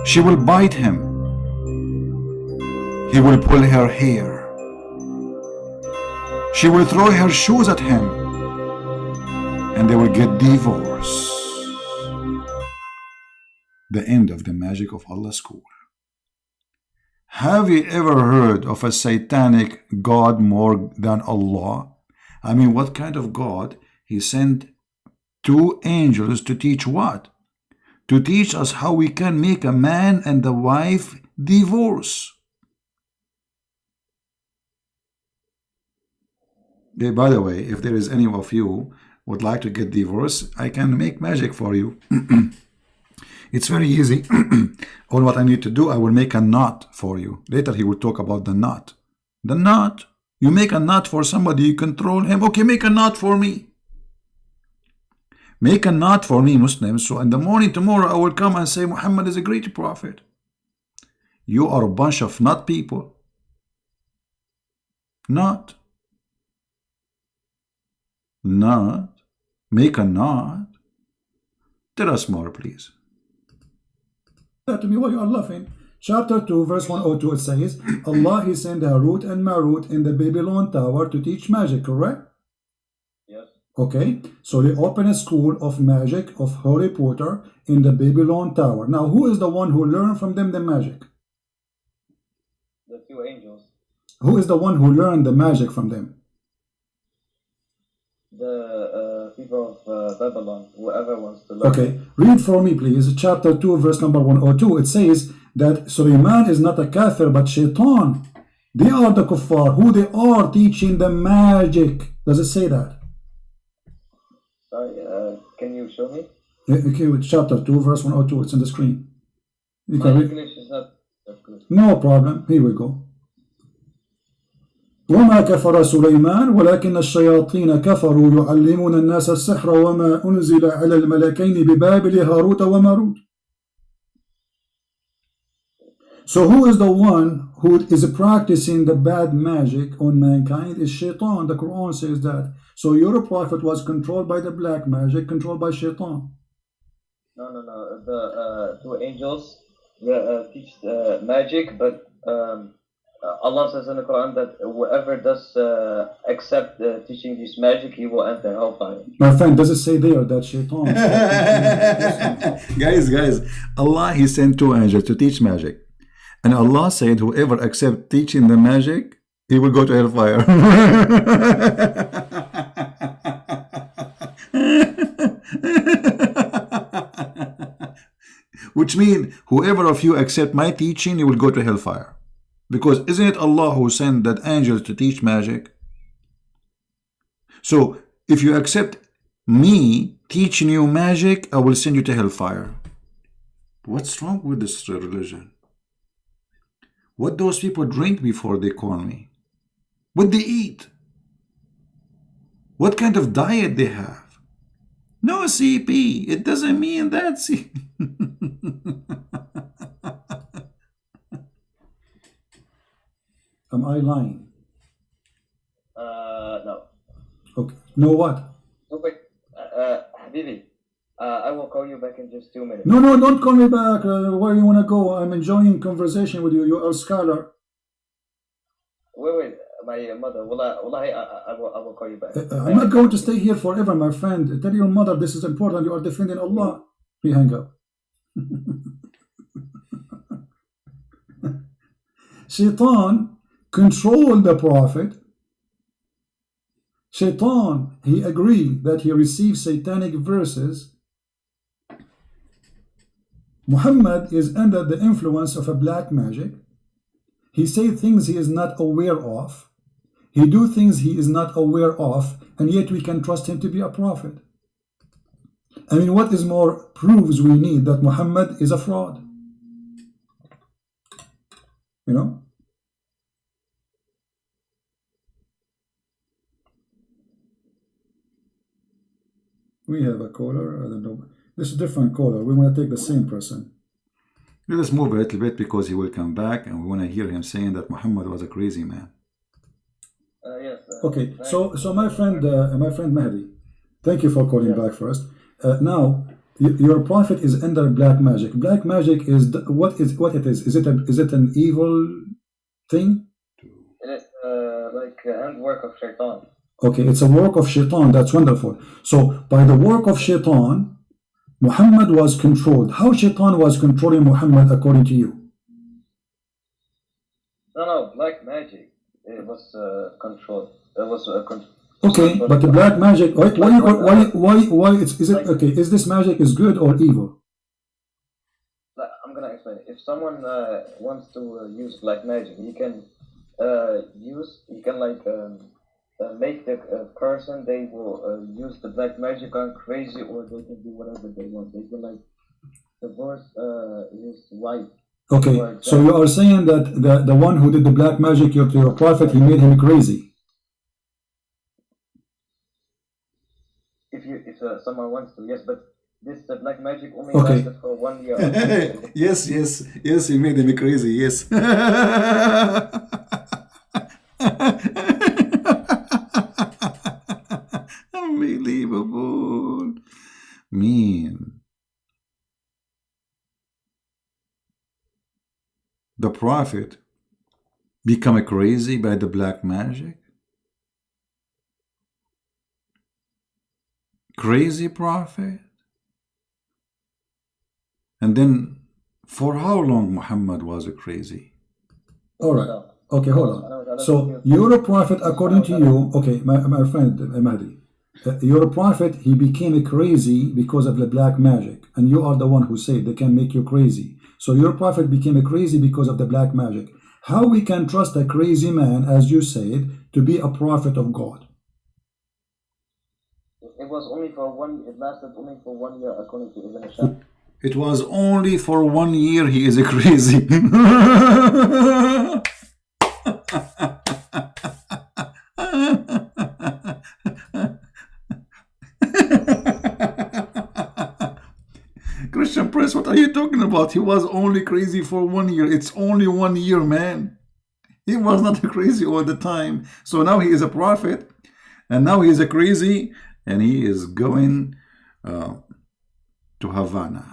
She will bite him. He will pull her hair. She will throw her shoes at him, and they will get divorced. The end of the magic of Allah school. Have you ever heard of a satanic God more than Allah? I mean, what kind of God? He sent 2 angels to teach what? To teach us how we can make a man and a wife divorce. By the way, if there is any of you would like to get divorced, I can make magic for you. It's very easy. All what I need to do, I will make a knot for you. Later he will talk about the knot. The knot. You make a knot for somebody, you control him. Okay, make a knot for me. Make a knot for me, Muslims. So in the morning tomorrow, I will come and say, Muhammad is a great prophet. You are a bunch of knot people. Knot. Knot. Make a knot. Tell us more, please. To me, why you are laughing? Chapter 2, verse 102, it says, Allah, He sent Harut and Marut in the Babylon Tower to teach magic, correct? Yes. Okay, so they open a school of magic of Harry Potter in the Babylon Tower. Now, who is the one who learned from them the magic? The 2 angels. Who is the one who learned the magic from them? The people of Babylon, whoever wants to learn. Okay, read for me, please. Chapter 2, verse number 102. It says that Sulaiman is not a kafir, but shaitan. They are the kuffar, who they are teaching the magic. Does it say that? Sorry, can you show me? Okay, with chapter 2, verse 102. It's on the screen. You My can read. English is not that good. No problem. Here we go. وما كفر سليمان ولكن الشياطين كفروا يعلمون الناس السحر وما أنزل على الملكين ببابل هاروت وماروت. So who is the one who is practicing the bad magic on mankind? Is shaitan. The Quran says that. So your prophet was controlled by the black magic, controlled by shaitan. No. The 2 angels teach magic, but Allah says in the Quran that whoever does accept teaching this magic, he will enter hellfire. My friend, does it say there that shaitan? Guys, Allah, He sent 2 angels to teach magic. And Allah said, whoever accepts teaching the magic, he will go to hellfire. Which means, whoever of you accept my teaching, you will go to hellfire. Because isn't it Allah who sent that angel to teach magic? So, if you accept me teaching you magic, I will send you to hellfire. What's wrong with this religion? What those people drink before they call me? What they eat? What kind of diet they have? No CP. It doesn't mean that CP. Am I lying? No. Okay. No what? No, but, Habibi, I will call you back in just 2 minutes. No, don't call me back. Where you want to go? I'm enjoying conversation with you. You are a scholar. Wait, my mother. Wallahi, I will call you back. I'm not going to stay here forever, my friend. Tell your mother this is important. You are defending Allah. We hang up. Shaitan controlled the Prophet. Shaitan, he agreed that he received satanic verses. Muhammad is under the influence of a black magic. He says things he is not aware of. He do things he is not aware of, and yet we can trust him to be a prophet. I mean, what is more proofs we need that Muhammad is a fraud? You know? We have a caller. I don't know. This is a different caller. We want to take the same person. Let us move a little bit because he will come back and we want to hear him saying that Muhammad was a crazy man. Yes. Okay, so my friend Mahdi, thank you for calling back first. Now, your prophet is under black magic. Black magic is what it is. Is it an evil thing? It is like handwork of Shaitan. Okay, it's a work of Shaitan. That's wonderful. So by the work of Shaitan, Muhammad was controlled. How Shaitan was controlling Muhammad according to you? No, black magic. It was controlled. It was Okay, but the black magic. Why? Is it okay? Is this magic is good or evil? I'm gonna explain. If someone wants to use black magic, he can make the person they will use the black magic on crazy, or they can do whatever they want. They can divorce his wife. Okay, so you are saying that the one who did the black magic to your prophet, he made him crazy. If someone wants to, yes, but this black magic only Okay. lasted for 1 year. Yes, he made him crazy, yes. Unbelievable. Mean. The prophet become crazy by the black magic? Crazy prophet? And then for how long Muhammad was crazy? All right. Okay, hold on. So you're a prophet according to you. Okay, my friend Mahdi, you're a prophet. He became crazy because of the black magic, and you are the one who said they can make you crazy. So your prophet became crazy because of the black magic. How we can trust a crazy man, as you said, to be a prophet of God? It was only for one. It lasted only for 1 year, according to Ibn Hisham. It was only for 1 year he is crazy. Christian Prince, what are you talking about? He was only crazy for 1 year. It's only 1 year, man. He was not crazy all the time. So now he is a prophet, and now he is crazy, and he is going to Havana.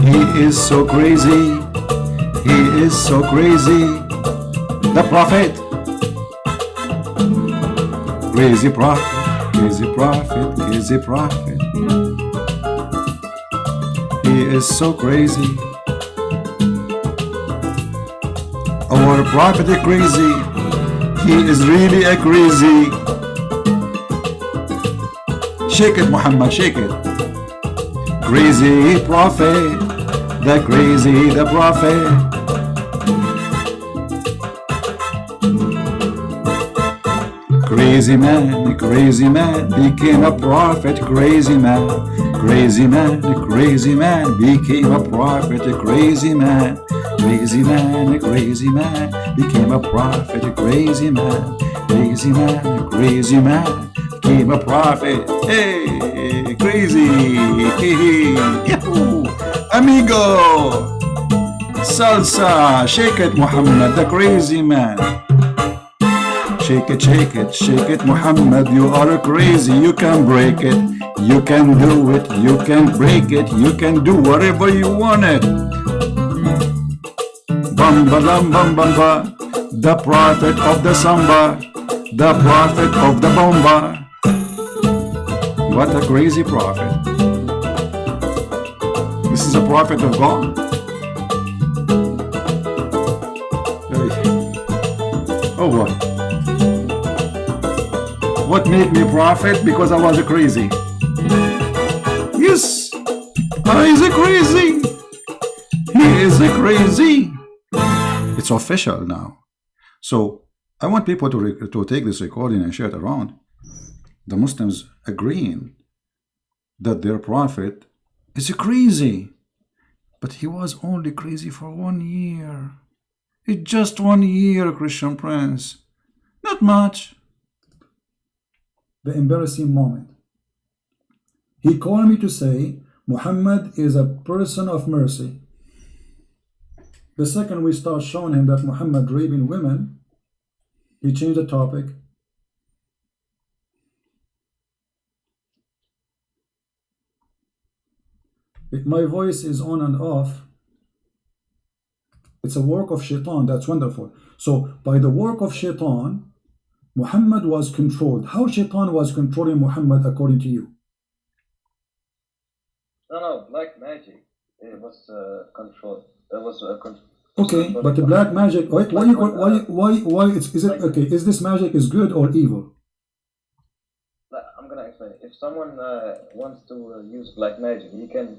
He is so crazy. He is so crazy. The prophet Crazy prophet, crazy prophet, crazy prophet. He is so crazy. Our prophet is crazy. He is really a crazy. Shake it, Muhammad, shake it. Crazy prophet, the crazy, the prophet. Crazy man became a prophet. Crazy man became a prophet. Crazy man became a prophet. Crazy man became a prophet. Hey, crazy. Yahoo. Amigo. Salsa. Shake it, Muhammad, the crazy man. Shake it, Muhammad, you are crazy. You can break it, you can do it, you can break it, you can do whatever you want it. Bamba lam bam bamba, the prophet of the samba, the prophet of the bomba. What a crazy prophet. This is a prophet of God. Oh what? What made me prophet? Because I was crazy. Yes, I is crazy. He is crazy. It's official now. So I want people to take this recording and share it around. The Muslims agreeing that their prophet is crazy. But he was only crazy for 1 year. It's just 1 year, Christian Prince. Not much. The embarrassing moment. He called me to say Muhammad is a person of mercy. The second we start showing him that Muhammad raping women, he changed the topic. My voice is on and off. It's a work of shaitan. That's wonderful. So by the work of shaitan, Muhammad was controlled. How shaitan was controlling Muhammad according to you? No, black magic. It was controlled. It was okay, but the black magic. Why? Is it okay? Is this magic is good or evil? I'm gonna explain. If someone wants to use black magic, he can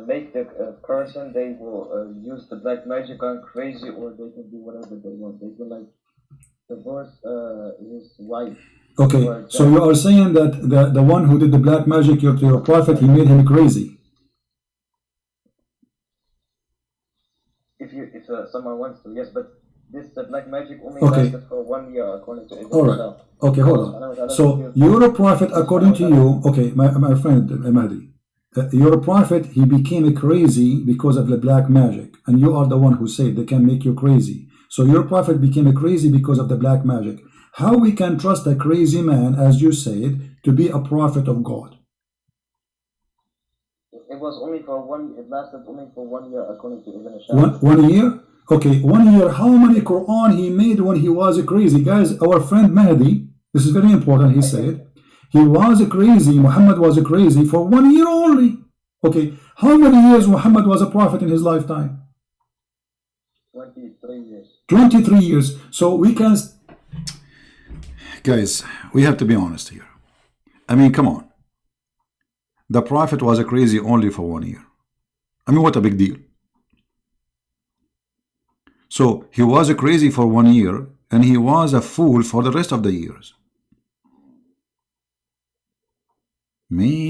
make the person they will use the black magic on crazy, or they can do whatever they want. They can divorce his wife. Okay, so you are saying that the one who did the black magic to your prophet, he made him crazy. If someone wants to, yes, but this black magic only okay. lasted for 1 year according to Ibn All right. Okay, hold on. So you're a prophet according to you. Okay, my friend Mahdi. You're a prophet, he became crazy because of the black magic. And you are the one who said they can make you crazy. So your prophet became crazy because of the black magic. How we can trust a crazy man, as you said, to be a prophet of God? It was only for it lasted only for 1 year according to Ibn Ashab. 1 year? Okay, 1 year. How many Quran he made when he was crazy? Guys, our friend Mahdi, this is very important, he said, he was crazy, Muhammad was crazy for 1 year only. Okay, how many years Muhammad was a prophet in his lifetime? 23 years. 23 years. So we can... Guys, we have to be honest here. I mean, come on. The prophet was crazy only for 1 year. I mean, what a big deal. So he was crazy for 1 year, and he was a fool for the rest of the years. Me.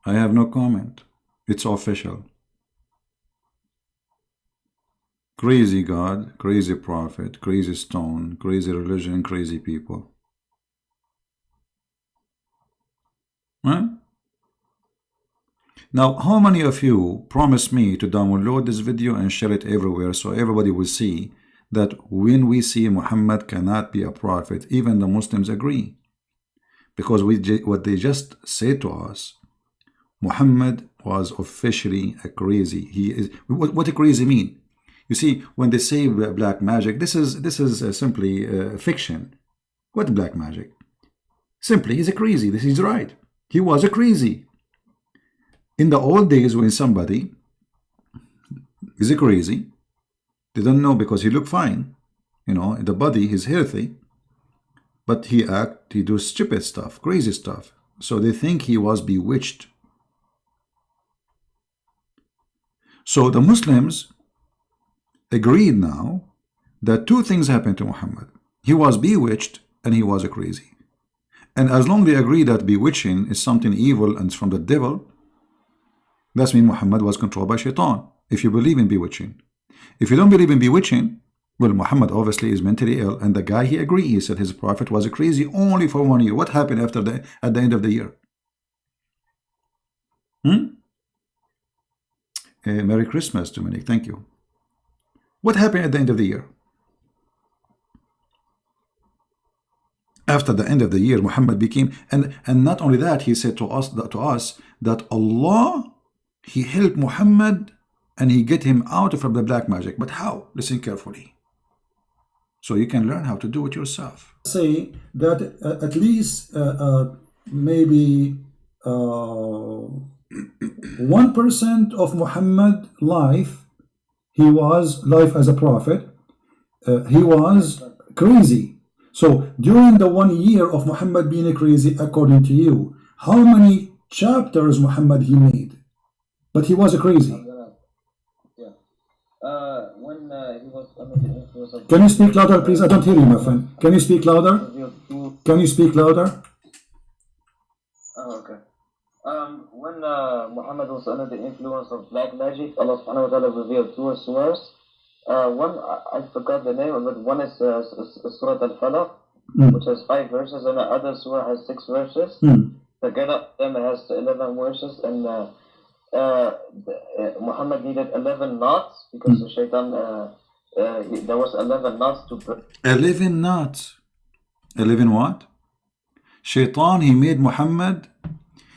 I have no comment. It's official. Crazy God, crazy prophet, crazy stone, crazy religion, crazy people. Huh? Now, how many of you promise me to download this video and share it everywhere so everybody will see that when we see Muhammad cannot be a prophet, even the Muslims agree? Because what they just said to us, Muhammad was officially a crazy. He is. What a crazy mean? You see, when they say black magic, this is simply fiction. What black magic? Simply, he's a crazy. This is right. He was a crazy. In the old days, when somebody is a crazy, they don't know because he look fine. You know, the body is healthy, but he do stupid stuff, crazy stuff. So they think he was bewitched. So the Muslims agreed now that two things happened to Muhammad. He was bewitched and he was a crazy. And as long as they agree that bewitching is something evil and it's from the devil, that means Muhammad was controlled by shaitan, if you believe in bewitching. If you don't believe in bewitching, well, Muhammad obviously is mentally ill, and the guy, he agreed. He said his prophet was a crazy only for 1 year. What happened at the end of the year? Merry Christmas, Dominic. Thank you. What happened at the end of the year? After the end of the year, Muhammad became, and not only that, he said to us that Allah, he helped Muhammad and he get him out from the black magic. But how? Listen carefully, so you can learn how to do it yourself. Say that at least maybe 1% of Muhammad life, he was life as a prophet, he was crazy. So during the 1 year of Muhammad being crazy, according to you, how many chapters Muhammad he made? But he was a crazy. When he was under the influence of... Can you speak louder, please? I don't hear you, my friend. Can you speak louder? Can you speak louder? Oh, okay. When Muhammad was under the influence of black magic, Allah subhanahu wa ta'ala revealed two surahs. One, I forgot the name, but one is Surah Al-Falaq, which has 5 verses, and the other surah has 6 verses. Together, them has 11 verses, and Muhammad needed 11 knots because the shaitan, there was 11 knots to break. 11 knots. 11 what? Shaitan, he made Muhammad.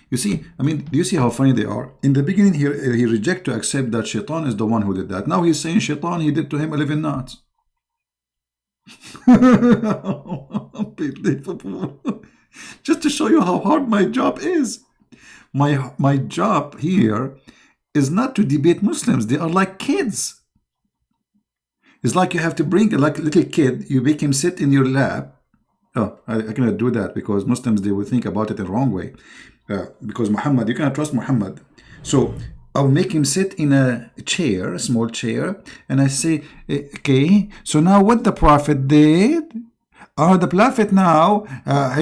You see, I mean, do you see how funny they are? In the beginning, he rejected to accept that Shaitan is the one who did that. Now he's saying Shaitan, he did to him 11 knots. Unbelievable. Just to show you how hard my job is. My job here is not to debate Muslims. They are like kids. It's like you have to bring like a little kid, you make him sit in your lap. Oh, I cannot do that because Muslims, they will think about it the wrong way. Because Muhammad, you cannot trust Muhammad. So I'll make him sit in a chair, a small chair, and I say, okay, so now what the Prophet did? The Prophet now,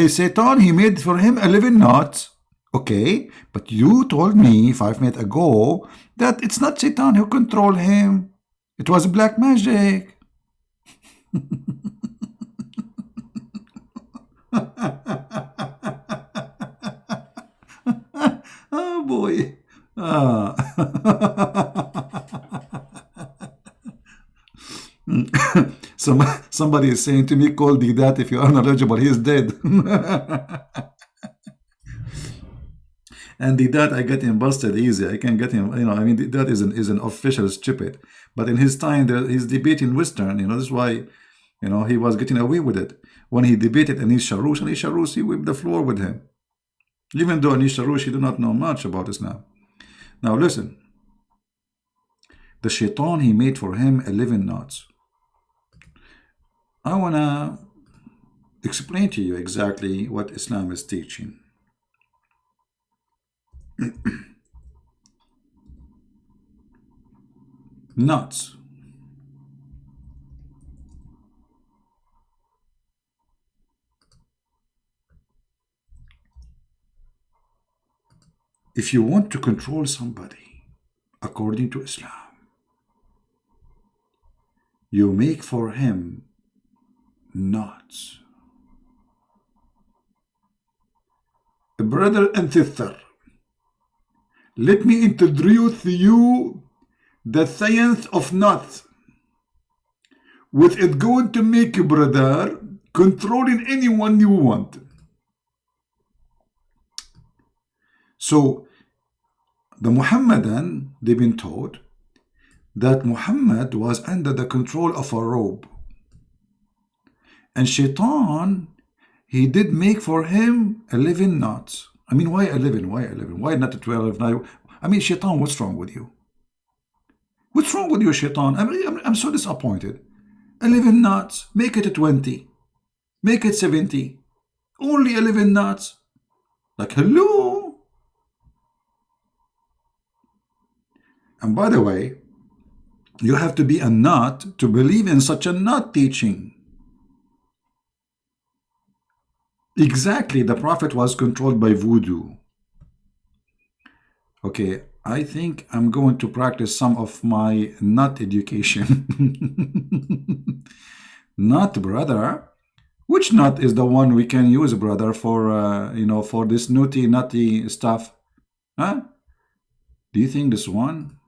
Satan, he made for him 11 knots. Okay, but you told me 5 minutes ago that it's not Satan who controlled him. It was black magic. Oh boy. Somebody is saying to me, call Didat if you are knowledgeable. He is dead. And Didat, I get him busted easy. I can get him, you know, I mean, Didat is an official stupid. But in his time, he's debating Western, you know, that's why, you know, he was getting away with it. When he debated Anis Sharoush, he whipped the floor with him. Even though Anis Sharoush, he did not know much about Islam. Now listen. The shaitan, he made for him 11 knots. I want to explain to you exactly what Islam is teaching. Knots. If you want to control somebody according to Islam, you make for him knots. Brother and sister, let me introduce to you the science of knots, which is going to make you, brother, controlling anyone you want. So the Muhammadan, they've been told that Muhammad was under the control of a robe. And Shaitan, he did make for him 11 knots. I mean, why 11? Why 11? Why not 12? I mean, Shaitan, what's wrong with you? What's wrong with you, Shaitan? I'm so disappointed. 11 knots, make it 20. Make it 70. Only 11 knots. Like, hello? And by the way, you have to be a nut to believe in such a nut teaching. Exactly, the Prophet was controlled by voodoo. Okay, I think I'm going to practice some of my nut education. Nut, brother. Which nut is the one we can use, brother, for for this nutty stuff? Huh? Do you think this one?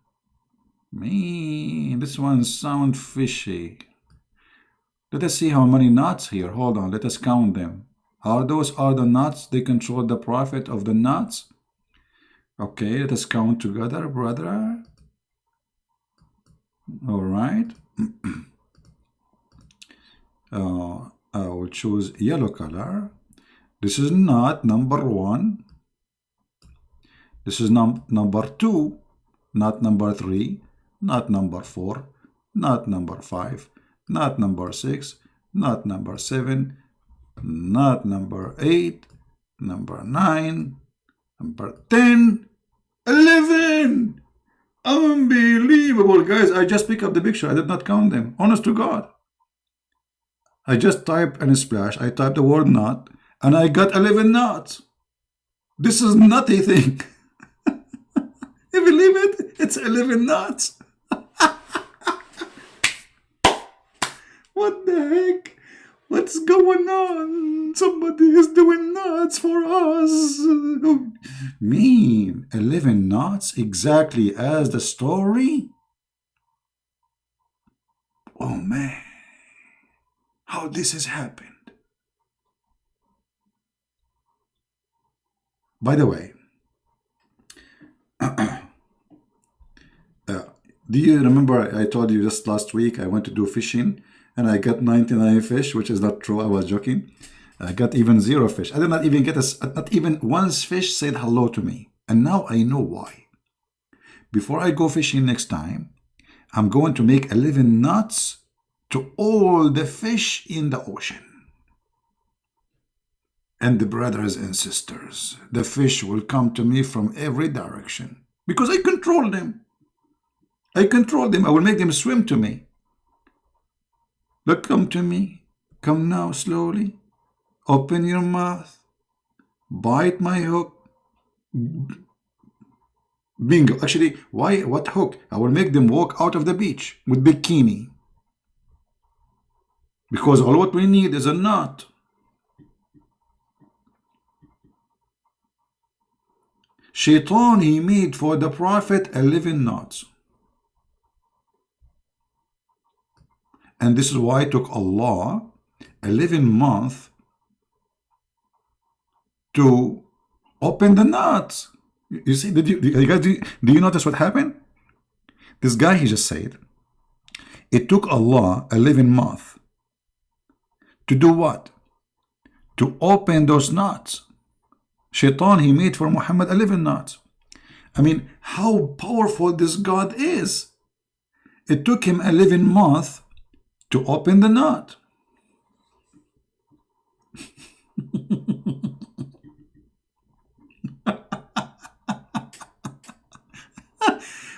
Me, this one sounds fishy. Let us see how many nuts here. Hold on, let us count them. Are those the nuts? They control the Prophet of the nuts. Okay, let us count together, brother. All right. I will choose yellow color. This is nut number 1. This is number 2. Nut number 3. Nut number 4. Nut number 5. Nut number 6. Nut number 7. Nut number 8. Number 9. Number 10. 11. Unbelievable, guys. I just picked up the picture. I did not count them. Honest to God. I just typed in a splash. I typed the word nut, and I got 11 nuts. This is nutty thing. You believe it? It's 11 nuts. What the heck? What's going on? Somebody is doing nuts for us. Mean 11 nuts exactly as the story? Oh man. How this has happened. By the way, do you remember I told you just last week I went to do fishing and I got 99 fish, which is not true. I was joking. I got even 0 fish. I did not even get not even one fish said hello to me. And now I know why. Before I go fishing next time, I'm going to make 11 knots to all the fish in the ocean. And the brothers and sisters, the fish will come to me from every direction because I control them. I control them. I will make them swim to me. Look, come to me. Come now slowly. Open your mouth. Bite my hook. Bingo. Actually, why? What hook? I will make them walk out of the beach with bikini. Because all what we need is a knot. Shaitan, he made for the Prophet 11 knots. And this is why it took Allah 11 months to open the knots. You see, do you notice what happened? This guy, he just said, it took Allah 11 months. To do what? To open those knots. Shaitan, he made for Muhammad 11 knots. I mean, how powerful this God is. It took him 11 months to open the knot.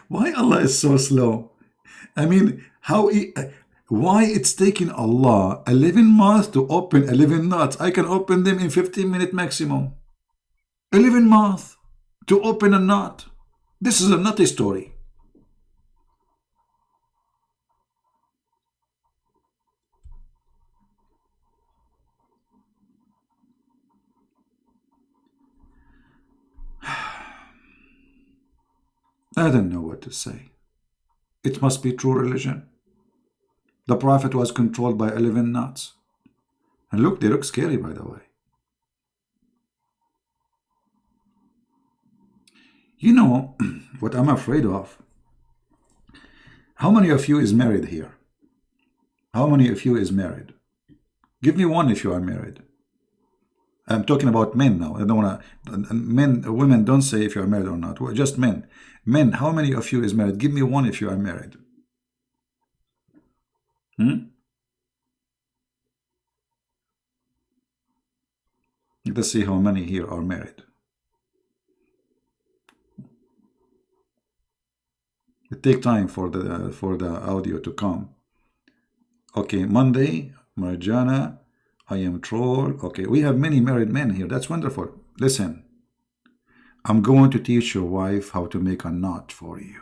Why Allah is so slow? I mean, why it's taking Allah 11 months to open 11 knots? I can open them in 15 minutes maximum. 11 months to open a knot. This is a nutty story. I don't know what to say. It must be true religion. The Prophet was controlled by 11 knots. And look, they look scary, by the way. You know what I'm afraid of? How many of you is married here? How many of you is married? Give me one if you are married. I'm talking about men now. I don't want to. Women don't say if you are married or not. Just men. Men, how many of you is married? Give me one if you are married. Let's see how many here are married. It takes time for the audio to come. Okay, Monday, Marjana, I am troll. Okay, we have many married men here. That's wonderful. Listen, I'm going to teach your wife how to make a knot for you.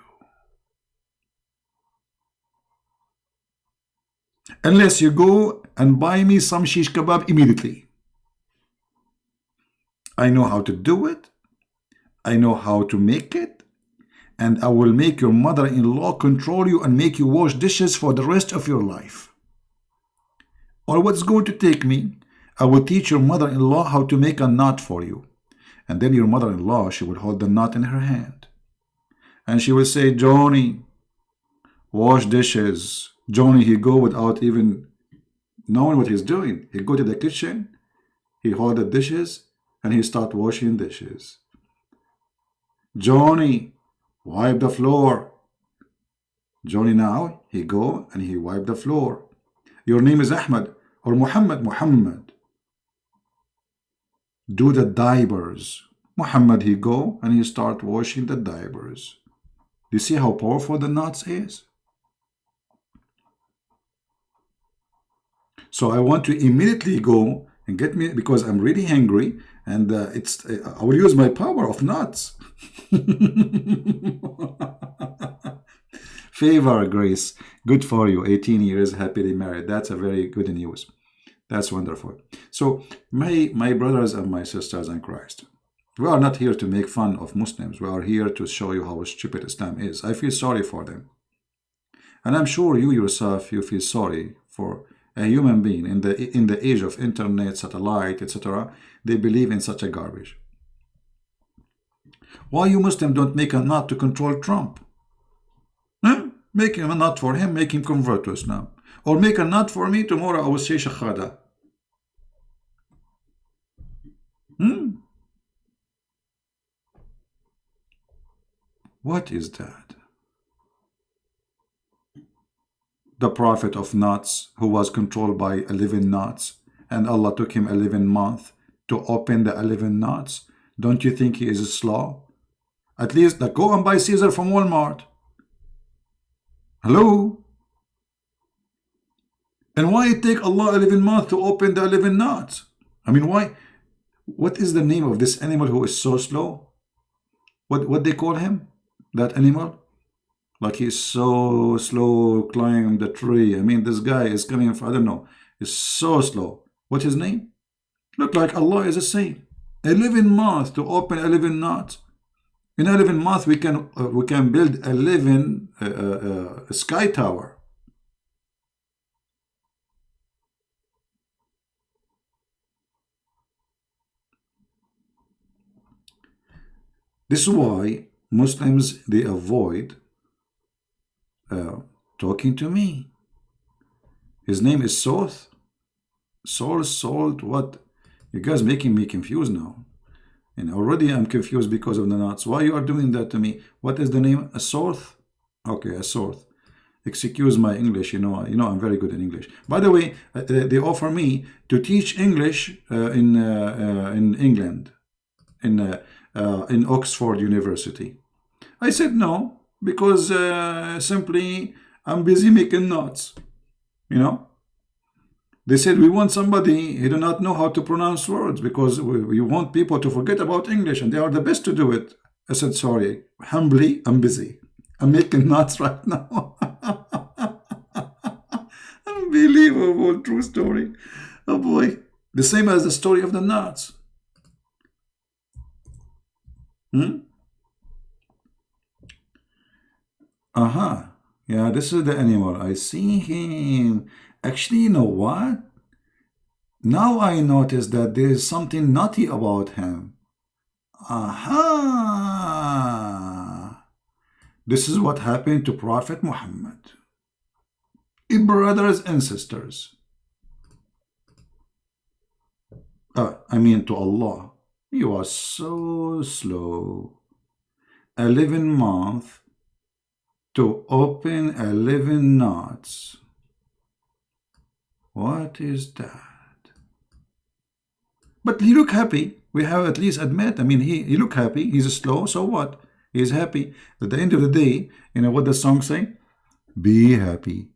Unless you go and buy me some shish kebab immediately. I know how to do it. I know how to make it. And I will make your mother-in-law control you and make you wash dishes for the rest of your life. Or what's going to take me, I will teach your mother-in-law how to make a knot for you. And then your mother-in-law, she will hold the knot in her hand. And she will say, Johnny, wash dishes. Johnny, he go without even knowing what he's doing. He go to the kitchen, he hold the dishes, and he start washing dishes. Johnny, wipe the floor. Johnny now, he go and he wipe the floor. Your name is Ahmed or Muhammad. Muhammad, do the diapers. Muhammad, he go and he start washing the diapers. You see how powerful the knots is? So I want to immediately go and get me, because I'm really hungry, and I will use my power of knots. Favor, Grace, good for you. 18 years, happily married. That's a very good news. That's wonderful. So my brothers and my sisters in Christ, we are not here to make fun of Muslims. We are here to show you how stupid Islam is. I feel sorry for them. And I'm sure you yourself, you feel sorry for a human being in the age of internet, satellite, etc. They believe in such a garbage. Why you Muslims don't make a knot to control Trump? Huh? Make him a knot for him, make him convert to Islam. Or make a knot for me, tomorrow I will say Shahada. What is that? The prophet of knots, who was controlled by 11 knots, and Allah took him 11 months to open the 11 knots. Don't you think he is slow? At least go and buy Caesar from Walmart. Hello? And why it take Allah 11 months to open the 11 knots? I mean, why? What is the name of this animal who is so slow? What they call him? That animal? Like he's so slow climb the tree. I mean, this guy is coming from, I don't know, is so slow. What's his name? Look like Allah is a saint. 11 months to open 11 knots. In 11 months, we can build 11 sky tower. This is why Muslims, they avoid talking to me. His name is Soth. Salt, what? You guys making me confused now. And already I'm confused because of the knots. Why you are doing that to me? What is the name? A Soth? Okay, a Soth. Excuse my English, you know I'm very good in English. By the way, they offer me to teach English in England, in Oxford University. I said no, because simply I'm busy making knots, They said, we want somebody who do not know how to pronounce words, because we want people to forget about English, and they are the best to do it. I said, sorry, humbly, I'm busy. I'm making knots right now. Unbelievable, true story. Oh boy. The same as the story of the knots. Yeah, this is the animal. I see him. Actually, you know what? Now I notice that there is something naughty about him. Aha! This is what happened to Prophet Muhammad. Brothers and sisters. I mean to Allah. You are so slow. 11 months to open 11 knots. What is that? But he look happy. We have at least admit. I mean, he look happy. He's slow. So what? He's happy. At the end of the day, you know what the song say? Be happy.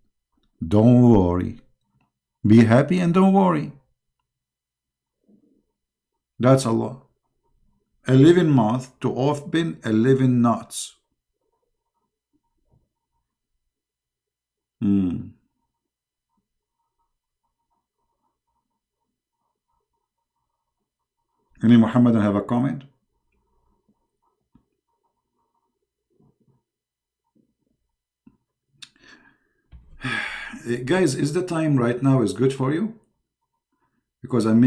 Don't worry. Be happy and don't worry. That's Allah. 11 months to open 11 knots. Any Muhammadan have a comment? Guys, is the time right now is good for you? Because I'm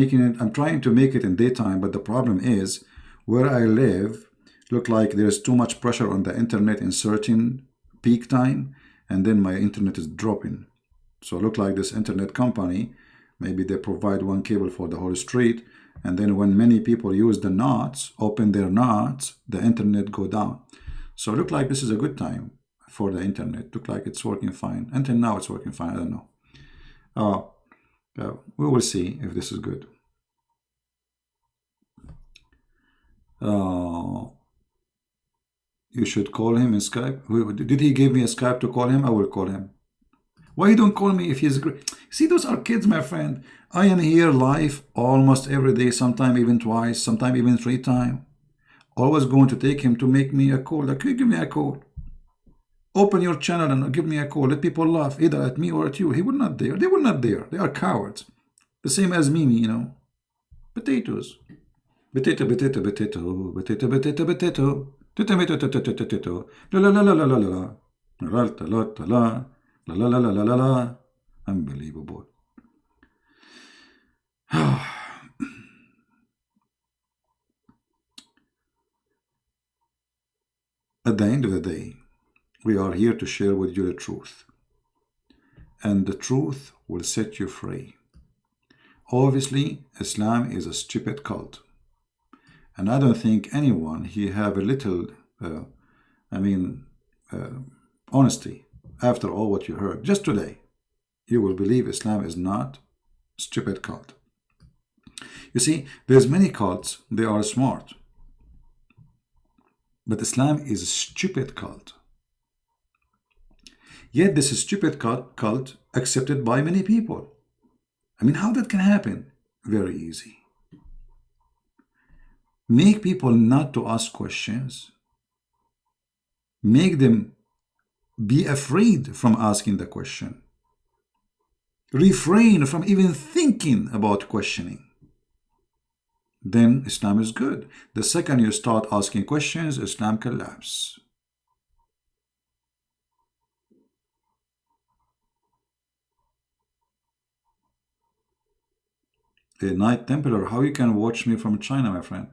trying to make it in daytime, but the problem is where I live, look like there's too much pressure on the internet in certain peak time, and then my internet is dropping. So look like this internet company, maybe they provide one cable for the whole street, and then when many people use the knots, open their knots, the internet go down. So look like this is a good time for the internet. Look like it's working fine. Until now it's working fine, I don't know. We will see if this is good. You should call him in Skype. Did he give me a Skype to call him? I will call him. Why you don't call me if he's great? See, those are kids, my friend. I am here live almost every day, sometime even twice, sometime even 3 times. Always going to take him to make me a call. Like, give me a call. Open your channel and give me a call. Let people laugh, either at me or at you. He will not dare. They will not dare. They are cowards. The same as Mimi, you know. Potatoes. Potato, potato, potato, potato, potato, potato. Tomato, tomato, tomato. La la la la la la la. La la la la. La la la la la la la. Unbelievable. At the end of the day, we are here to share with you the truth. And the truth will set you free. Obviously, Islam is a stupid cult. And I don't think anyone here have a little, honesty after all what you heard. Just today, you will believe Islam is not a stupid cult. You see, there's many cults, they are smart. But Islam is a stupid cult. Yet this stupid cult accepted by many people. I mean, how that can happen? Very easy. Make people not to ask questions. Make them be afraid from asking the question. Refrain from even thinking about questioning. Then Islam is good. The second you start asking questions, Islam collapses. A Knight Templar, how you can watch me from China, my friend?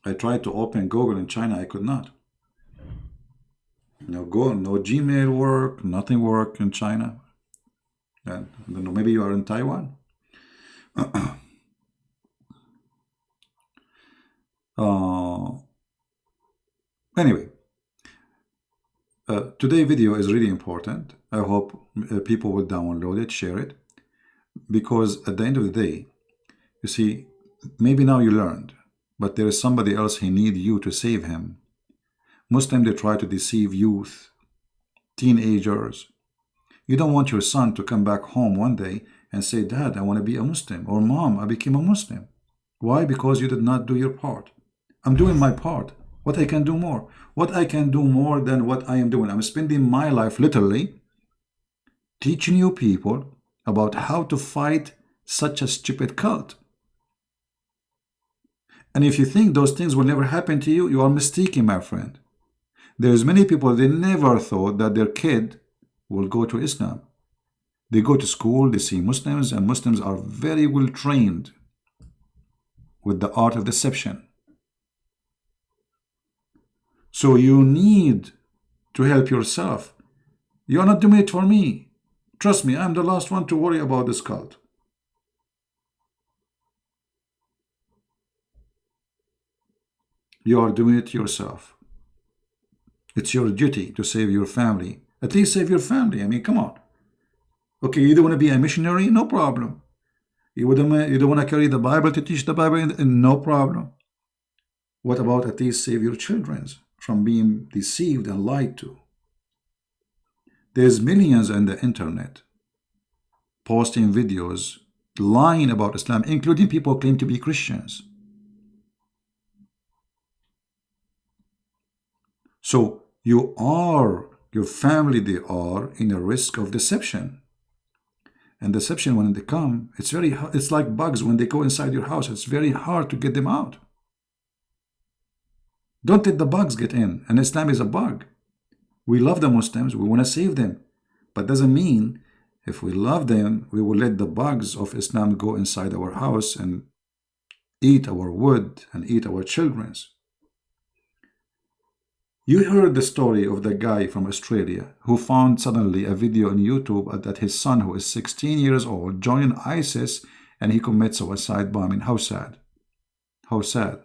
I tried to open Google in China, I could not. No Gmail work, nothing work in China. I don't know, maybe you are in Taiwan. Anyway, today's video is really important. I hope people will download it, share it, because at the end of the day, you see, maybe now you learned, but there is somebody else who needs you to save him. Muslims, they try to deceive youth, teenagers. You don't want your son to come back home one day and say, Dad, I want to be a Muslim, or Mom, I became a Muslim. Why? Because you did not do your part. I'm doing my part. What I can do more? What I can do more than what I am doing? I'm spending my life literally teaching you people about how to fight such a stupid cult. And if you think those things will never happen to you, you are mistaken, my friend. There's many people, they never thought that their kid will go to Islam. They go to school, they see Muslims, and Muslims are very well trained with the art of deception. So you need to help yourself. You're not doing it for me. Trust me, I'm the last one to worry about this cult. You are doing it yourself. It's your duty to save your family. At least save your family. I mean, come on. Okay, you don't want to be a missionary? No problem. You don't want to carry the Bible to teach the Bible? No problem. What about at least save your children from being deceived and lied to? There's millions on the internet posting videos lying about Islam, including people who claim to be Christians. So you are, your family, they are in a risk of deception. And deception, when they come, it's like bugs when they go inside your house. It's very hard to get them out. Don't let the bugs get in. And Islam is a bug. We love the Muslims. We want to save them. But doesn't mean if we love them, we will let the bugs of Islam go inside our house and eat our wood and eat our children's. You heard the story of the guy from Australia who found suddenly a video on YouTube that his son, who is 16 years old, joined ISIS and he commits suicide bombing. How sad. How sad.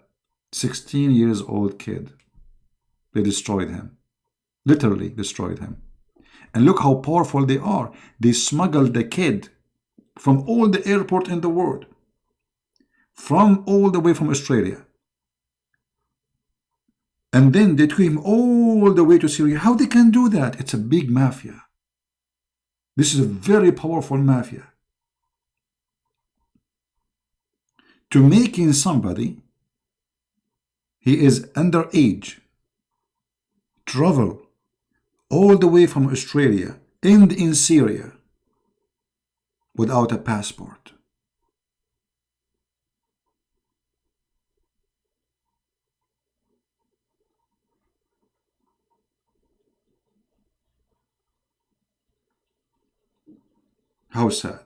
16 years old kid. They destroyed him. Literally destroyed him. And look how powerful they are. They smuggled the kid from all the airport in the world. From all the way from Australia. And then they took him all the way to Syria. How they can do that? It's a big mafia. This is a very powerful mafia. To making somebody, he is underage, travel all the way from Australia, end in Syria, without a passport. How sad.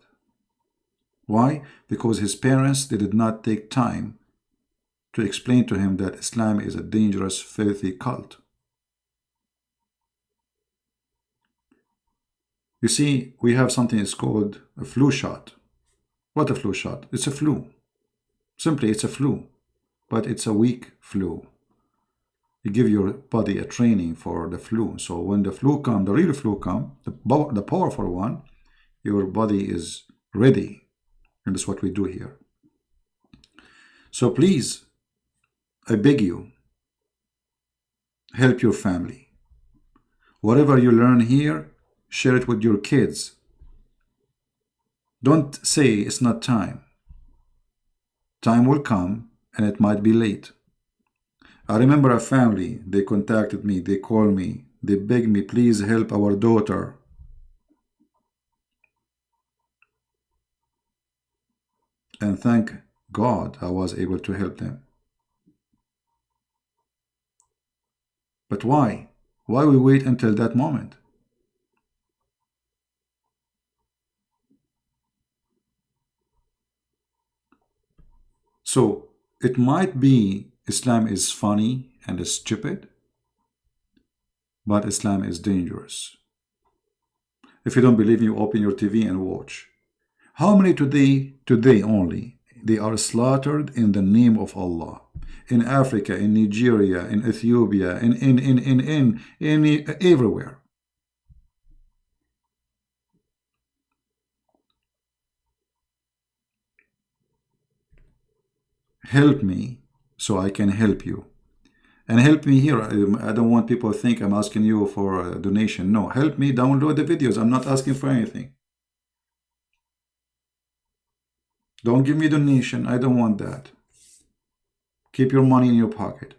Why? Because his parents, they did not take time to explain to him that Islam is a dangerous, filthy cult. You see, we have something that's called a flu shot. What a flu shot? It's a flu. Simply, it's a flu. But it's a weak flu. You give your body a training for the flu. So when the flu comes, the real flu comes, the powerful one, your body is ready. And that's what we do here. So please, I beg you, help your family. Whatever you learn here, share it with your kids. Don't say it's not time. Time will come and it might be late. I remember a family, they contacted me, they called me, they begged me, please help our daughter. And thank God I was able to help them. But why? Why we wait until that moment? So it might be Islam is funny and is stupid, but Islam is dangerous. If you don't believe me, you open your TV and watch. How many today only, they are slaughtered in the name of Allah? In Africa, in Nigeria, in Ethiopia, everywhere. Help me so I can help you. And help me here. I don't want people to think I'm asking you for a donation. No, help me download the videos. I'm not asking for anything. Don't give me a donation. I don't want that. Keep your money in your pocket.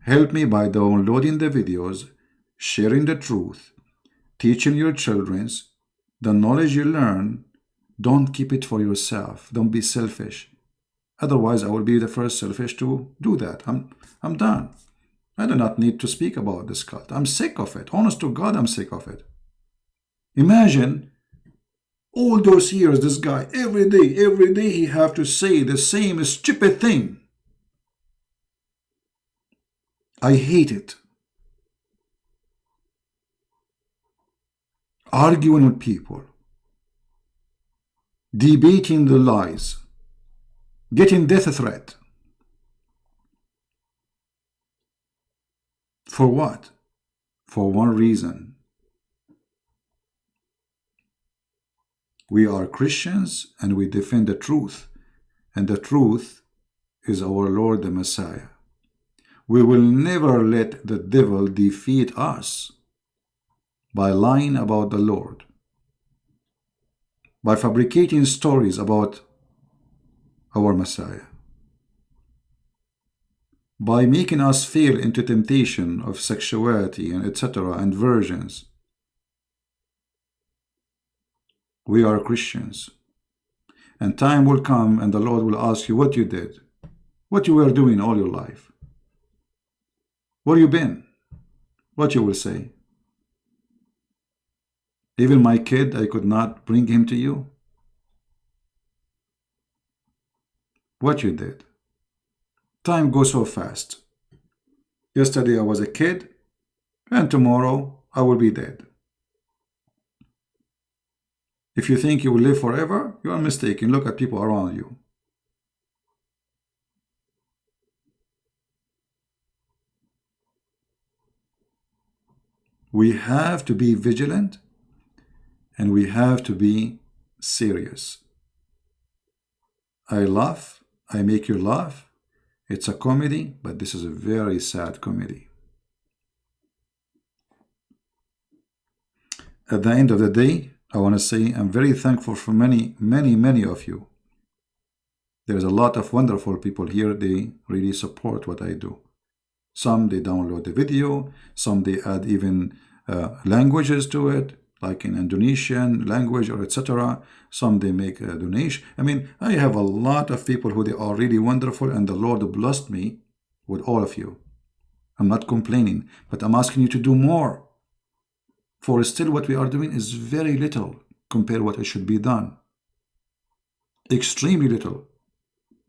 Help me by downloading the videos, sharing the truth, teaching your children the knowledge you learn. Don't keep it for yourself. Don't be selfish. Otherwise, I will be the first selfish to do that. I'm done. I do not need to speak about this cult. I'm sick of it. Honest to God, I'm sick of it. Imagine all those years, this guy, every day he have to say the same stupid thing. I hate it. Arguing with people, debating the lies, getting death threat. For what? For one reason. We are Christians and we defend the truth, and the truth is our Lord the Messiah. We will never let the devil defeat us by lying about the Lord, by fabricating stories about our Messiah, by making us fall into temptation of sexuality and etc. and virgins. We are Christians, and time will come and the Lord will ask you what you did, what you were doing all your life, where you been, what you will say. Even my kid, I could not bring him to you. What you did. Time goes so fast. Yesterday I was a kid, and tomorrow I will be dead. If you think you will live forever, you are mistaken. Look at people around you. We have to be vigilant, and we have to be serious. I laugh, I make you laugh. It's a comedy, but this is a very sad comedy. At the end of the day, I want to say I'm very thankful for many of you. There's a lot of wonderful people here. They really support what I do. Some they download the video, some they add even languages to it, like in Indonesian language or etc. Some they make a donation. I mean, I have a lot of people who they are really wonderful, and the Lord blessed me with all of you. I'm not complaining, but I'm asking you to do more. For still what we are doing is very little compared to what it should be done. Extremely little.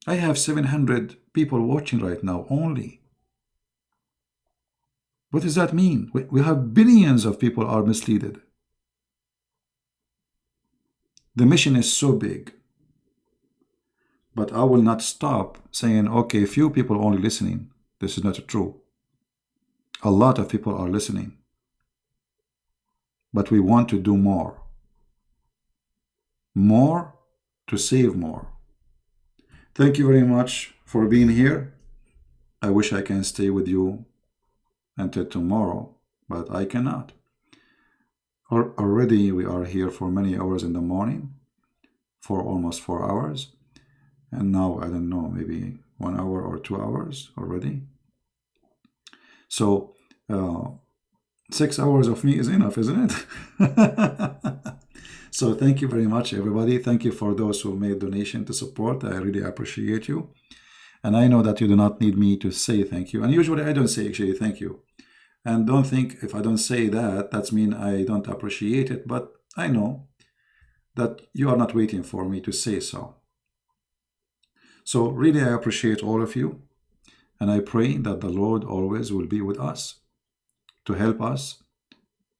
I have 700 people watching right now only. What does that mean? We have billions of people are misled. The mission is so big. But I will not stop saying, okay, few people only listening. This is not true. A lot of people are listening. But we want to do more. More to save more. Thank you very much for being here. I wish I can stay with you until tomorrow, but I cannot. Already we are here for many hours in the morning, for almost 4 hours. And now, I don't know, maybe 1 hour or 2 hours already. So, 6 hours of me is enough, isn't it? So thank you very much, everybody. Thank you for those who made donation to support. I really appreciate you. And I know that you do not need me to say thank you. And usually I don't say actually thank you. And don't think if I don't say that, that's mean I don't appreciate it. But I know that you are not waiting for me to say so. So really I appreciate all of you. And I pray that the Lord always will be with us, to help us,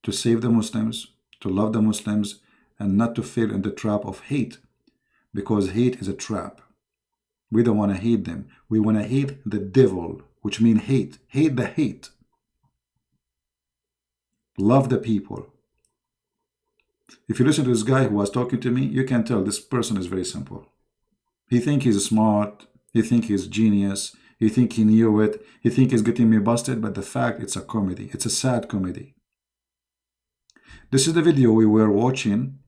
to save the Muslims, to love the Muslims, and not to fall in the trap of hate, because hate is a trap. We don't want to hate them. We want to hate the devil, which means hate. Hate the hate. Love the people. If you listen to this guy who was talking to me, you can tell this person is very simple. He thinks he's smart. He thinks he's genius. He thinks he knew it. He thinks he's getting me busted, but the fact it's a comedy. It's a sad comedy. This is the video we were watching.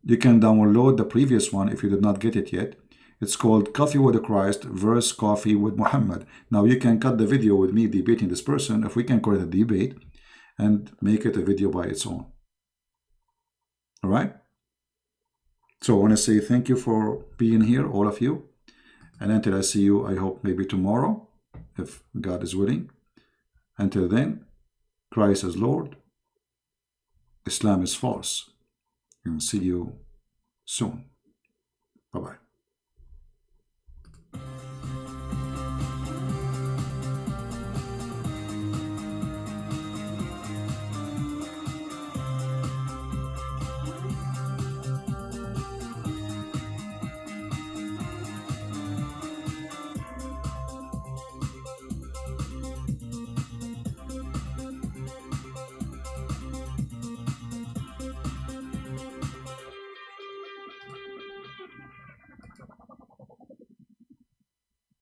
You can download the previous one if you did not get it yet. It's called Coffee with Christ versus Coffee with Muhammad. Now you can cut the video with me debating this person, if we can call it a debate, and make it a video by its own. All right? So I want to say thank you for being here, all of you. And until I see you, I hope maybe tomorrow, if God is willing. Until then, Christ is Lord. Islam is false. And see you soon. Bye-bye.